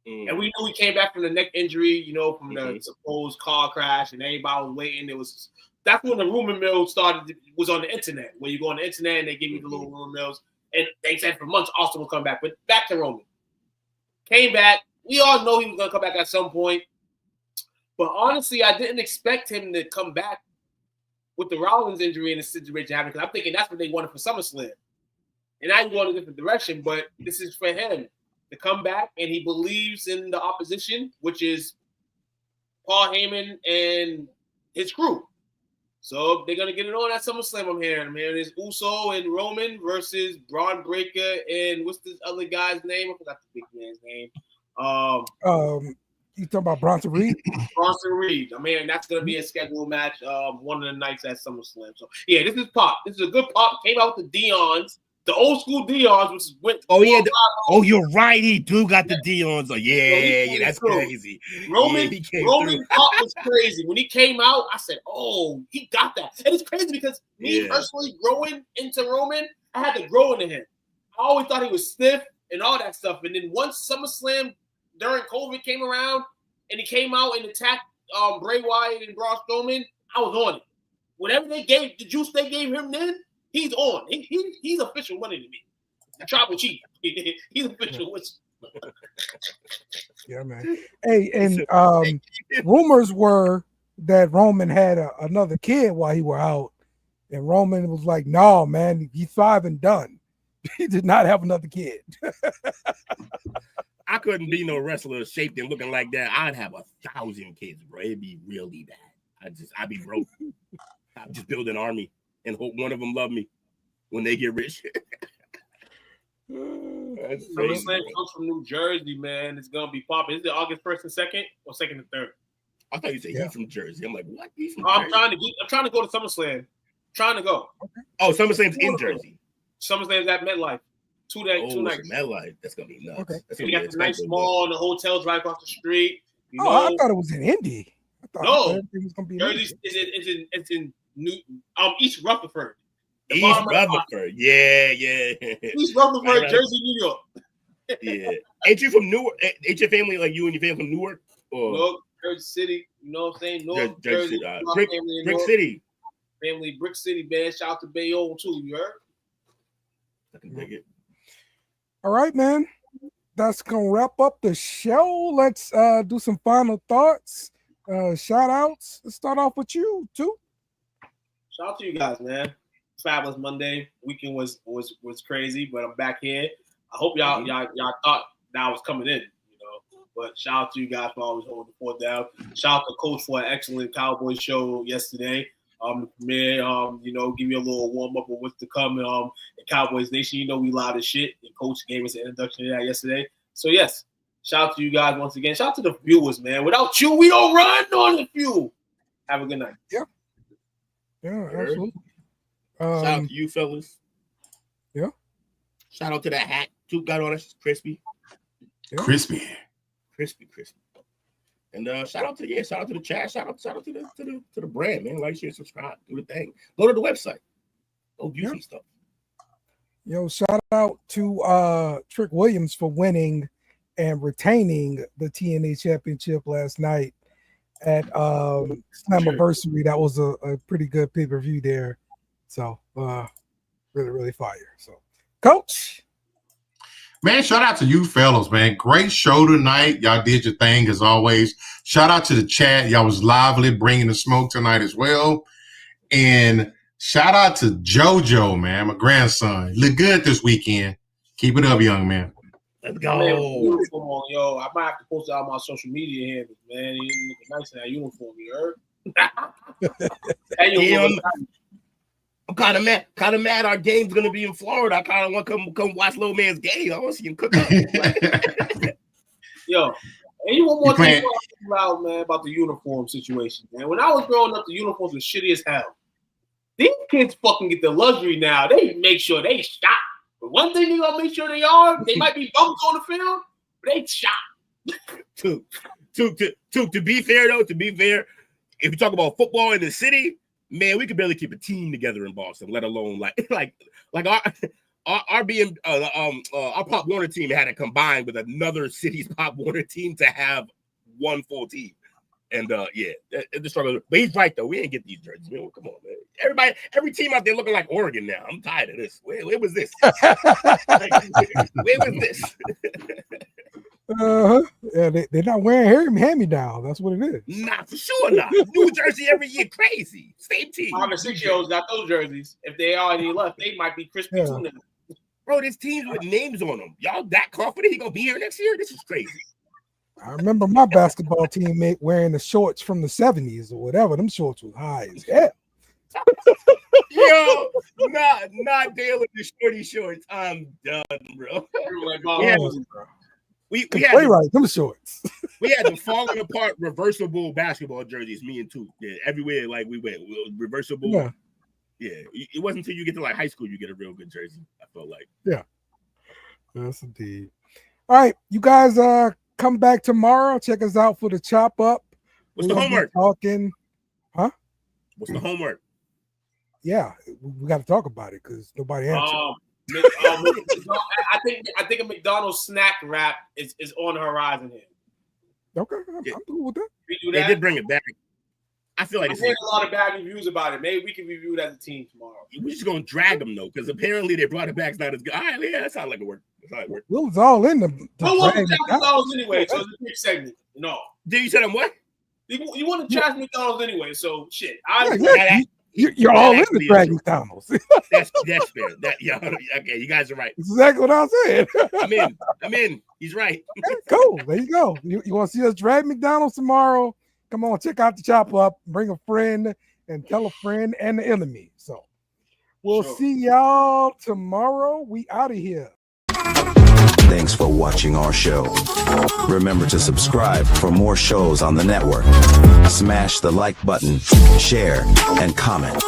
And we knew he came back from the neck injury, from the supposed car crash, and everybody was waiting. That's when the rumor mill was on the internet, where you go on the internet and they give you the little rumor mills. And they said for months Austin will come back. But back to Roman. Came back. We all know he was going to come back at some point. But honestly, I didn't expect him to come back with the Rollins injury and the situation happening, because I'm thinking that's what they wanted for SummerSlam. And I go in a different direction, but this is for him to come back, and he believes in the opposition, which is Paul Heyman and his crew. So they're going to get it on at SummerSlam, I'm hearing. It's Uso and Roman versus Braun Breaker and what's this other guy's name? I forgot the big man's name. You talking about Bronson Reed? Bronson Reed. That's going to be a scheduled match one of the nights at SummerSlam. So, yeah, this is pop. This is a good pop. Came out with the Deons. The old school Deons, which went. Oh, yeah. You're right. He do got the Deons. Oh, yeah, that's crazy. Roman pop was crazy. When he came out, I said, oh, he got that. And it's crazy because me personally growing into Roman, I had to grow into him. I always thought he was stiff and all that stuff. And then once SummerSlam during COVID came around and he came out and attacked Bray Wyatt and Braun Strowman, I was on it. Whatever they gave, the juice they gave him then, he's on. He's official winning to me. The tribal chief. He's official winning. Yeah, man. Hey, and rumors were that Roman had another kid while he were out, And Roman was like, no, man, he's 5 and done. He did not have another kid. I couldn't be no wrestler shaped and looking like that. I'd have 1,000 kids, bro. It'd be really bad. I'd be broke. I'd just build an army and hope one of them love me when they get rich. SummerSlam comes from New Jersey, man. It's gonna be popping. Is it August 1st and 2nd or 2nd and 3rd? I thought you said he's from Jersey. I'm like, what? He's from I'm trying to go to SummerSlam. Trying to go. Oh, SummerSlam's in Jersey. SummerSlam's at MetLife. Two nights. MetLife. That's gonna be nuts. Okay. You got the nice mall and the hotels right across the street. I thought it was in Indy. No, everything was gonna be Jersey. It's in East Rutherford. East Rutherford. Yeah. East Rutherford, right. Jersey, New York. Yeah. Ain't you from Newark? Ain't your family like you and your family from Newark? Or no, Jersey City. You know what I'm saying? North Jersey. Brick City. Family, Brick City, man. Shout out to Bayonne too. You heard? I can dig it. All right, man. That's gonna wrap up the show. Let's do some final thoughts. Shout outs. Let's start off with you too. Shout out to you guys, man. Fabulous Monday. Weekend was crazy, but I'm back here. I hope y'all thought that I was coming in, But shout out to you guys for always holding the fort down. Shout out to Coach for an excellent Cowboys show yesterday. The premiere, give you a little warm up of what's to come. In Cowboys Nation, we loud as shit. And Coach gave us an introduction to that yesterday. So yes, shout out to you guys once again. Shout out to the viewers, man. Without you, we don't run on the fuel. Have a good night. Yeah, absolutely. Shout out to you fellas. Yeah. Shout out to that hat. Duke got on us. Crispy. Yeah. Crispy. And shout out to the chat. Shout out to the brand, man. Like, share, subscribe, do the thing. Go to the website. Go view some stuff. Shout out to Trick Williams for winning and retaining the TNA championship last night at Slammiversary. That was a pretty good pay-per-view there. So really, really fire. So, Coach. Man, shout out to you fellas, man. Great show tonight. Y'all did your thing as always. Shout out to the chat. Y'all was lively, bringing the smoke tonight as well. And shout out to JoJo, man, my grandson. Look good this weekend. Keep it up, young man. Let's go. Man, yo, I might have to post it on my social media handles, man. You looking nice in that uniform, you heard? I'm kind of mad. Our game's gonna be in Florida. I kind of want to come watch little man's game. I want to see him cook up. Yo, and you one more thing loud, man, about the uniform situation, man. When I was growing up, the uniforms were shitty as hell. These kids fucking get the luxury now. They make sure they shot. But one thing they gonna make sure they might be bumps on the field, but they shot. To be fair, if you talk about football in the city, man, we could barely keep a team together in Boston, let alone like our Pop Warner team had to combine with another city's Pop Warner team to have one full team. And it's the struggle. But he's right though. We ain't get these jerseys. Man, come on, man. Every team out there looking like Oregon now. I'm tired of this. Where was this? Where was this? Yeah, they're not wearing hand-me-down. That's what it is. Nah, for sure not. New jersey every year, crazy. Same team. 5 or 6-year-olds got those jerseys. If they are any left, they might be crispy too now. Bro, there's teams with names on them. Y'all that confident he gonna be here next year? This is crazy. I remember my basketball teammate wearing the shorts from the 70s or whatever. Them shorts was high as hell. Yo, not dealing with shorty shorts. I'm done, bro. We had playwright, them shorts. We had the falling apart reversible basketball jerseys, me and two. Yeah, everywhere like we went. Reversible. Yeah. It wasn't until you get to like high school you get a real good jersey. I felt like. Yeah. Yes, indeed. All right, you guys come back tomorrow. Check us out for the chop up. What's the homework? Talking, huh? What's the homework? Yeah, we got to talk about it because nobody answered. I think a McDonald's snack wrap is on the horizon here. Okay, I'm cool with that. They did bring it back. I feel like I'm hearing a lot of bad reviews about it. Maybe we can review it as a team tomorrow. We're just gonna drag them though, because apparently they brought it back. It's not as good. All right, yeah, that sounds like it worked. Will's all in the. I want to trash McDonald's anyway, so it's a big segment. No. Did you say them what? You want to trash McDonald's anyway, so shit. You're all in the drag McDonald's. That's fair. Okay, you guys are right. That's exactly what I said. I'm in. He's right. Cool. There you go. You want to see us drag McDonald's tomorrow? Come on, check out the Chop Up. Bring a friend and tell a friend and the enemy. So we'll see y'all tomorrow. We out of here. Thanks for watching our show. Remember to subscribe for more shows on the network. Smash the like button, share, and comment.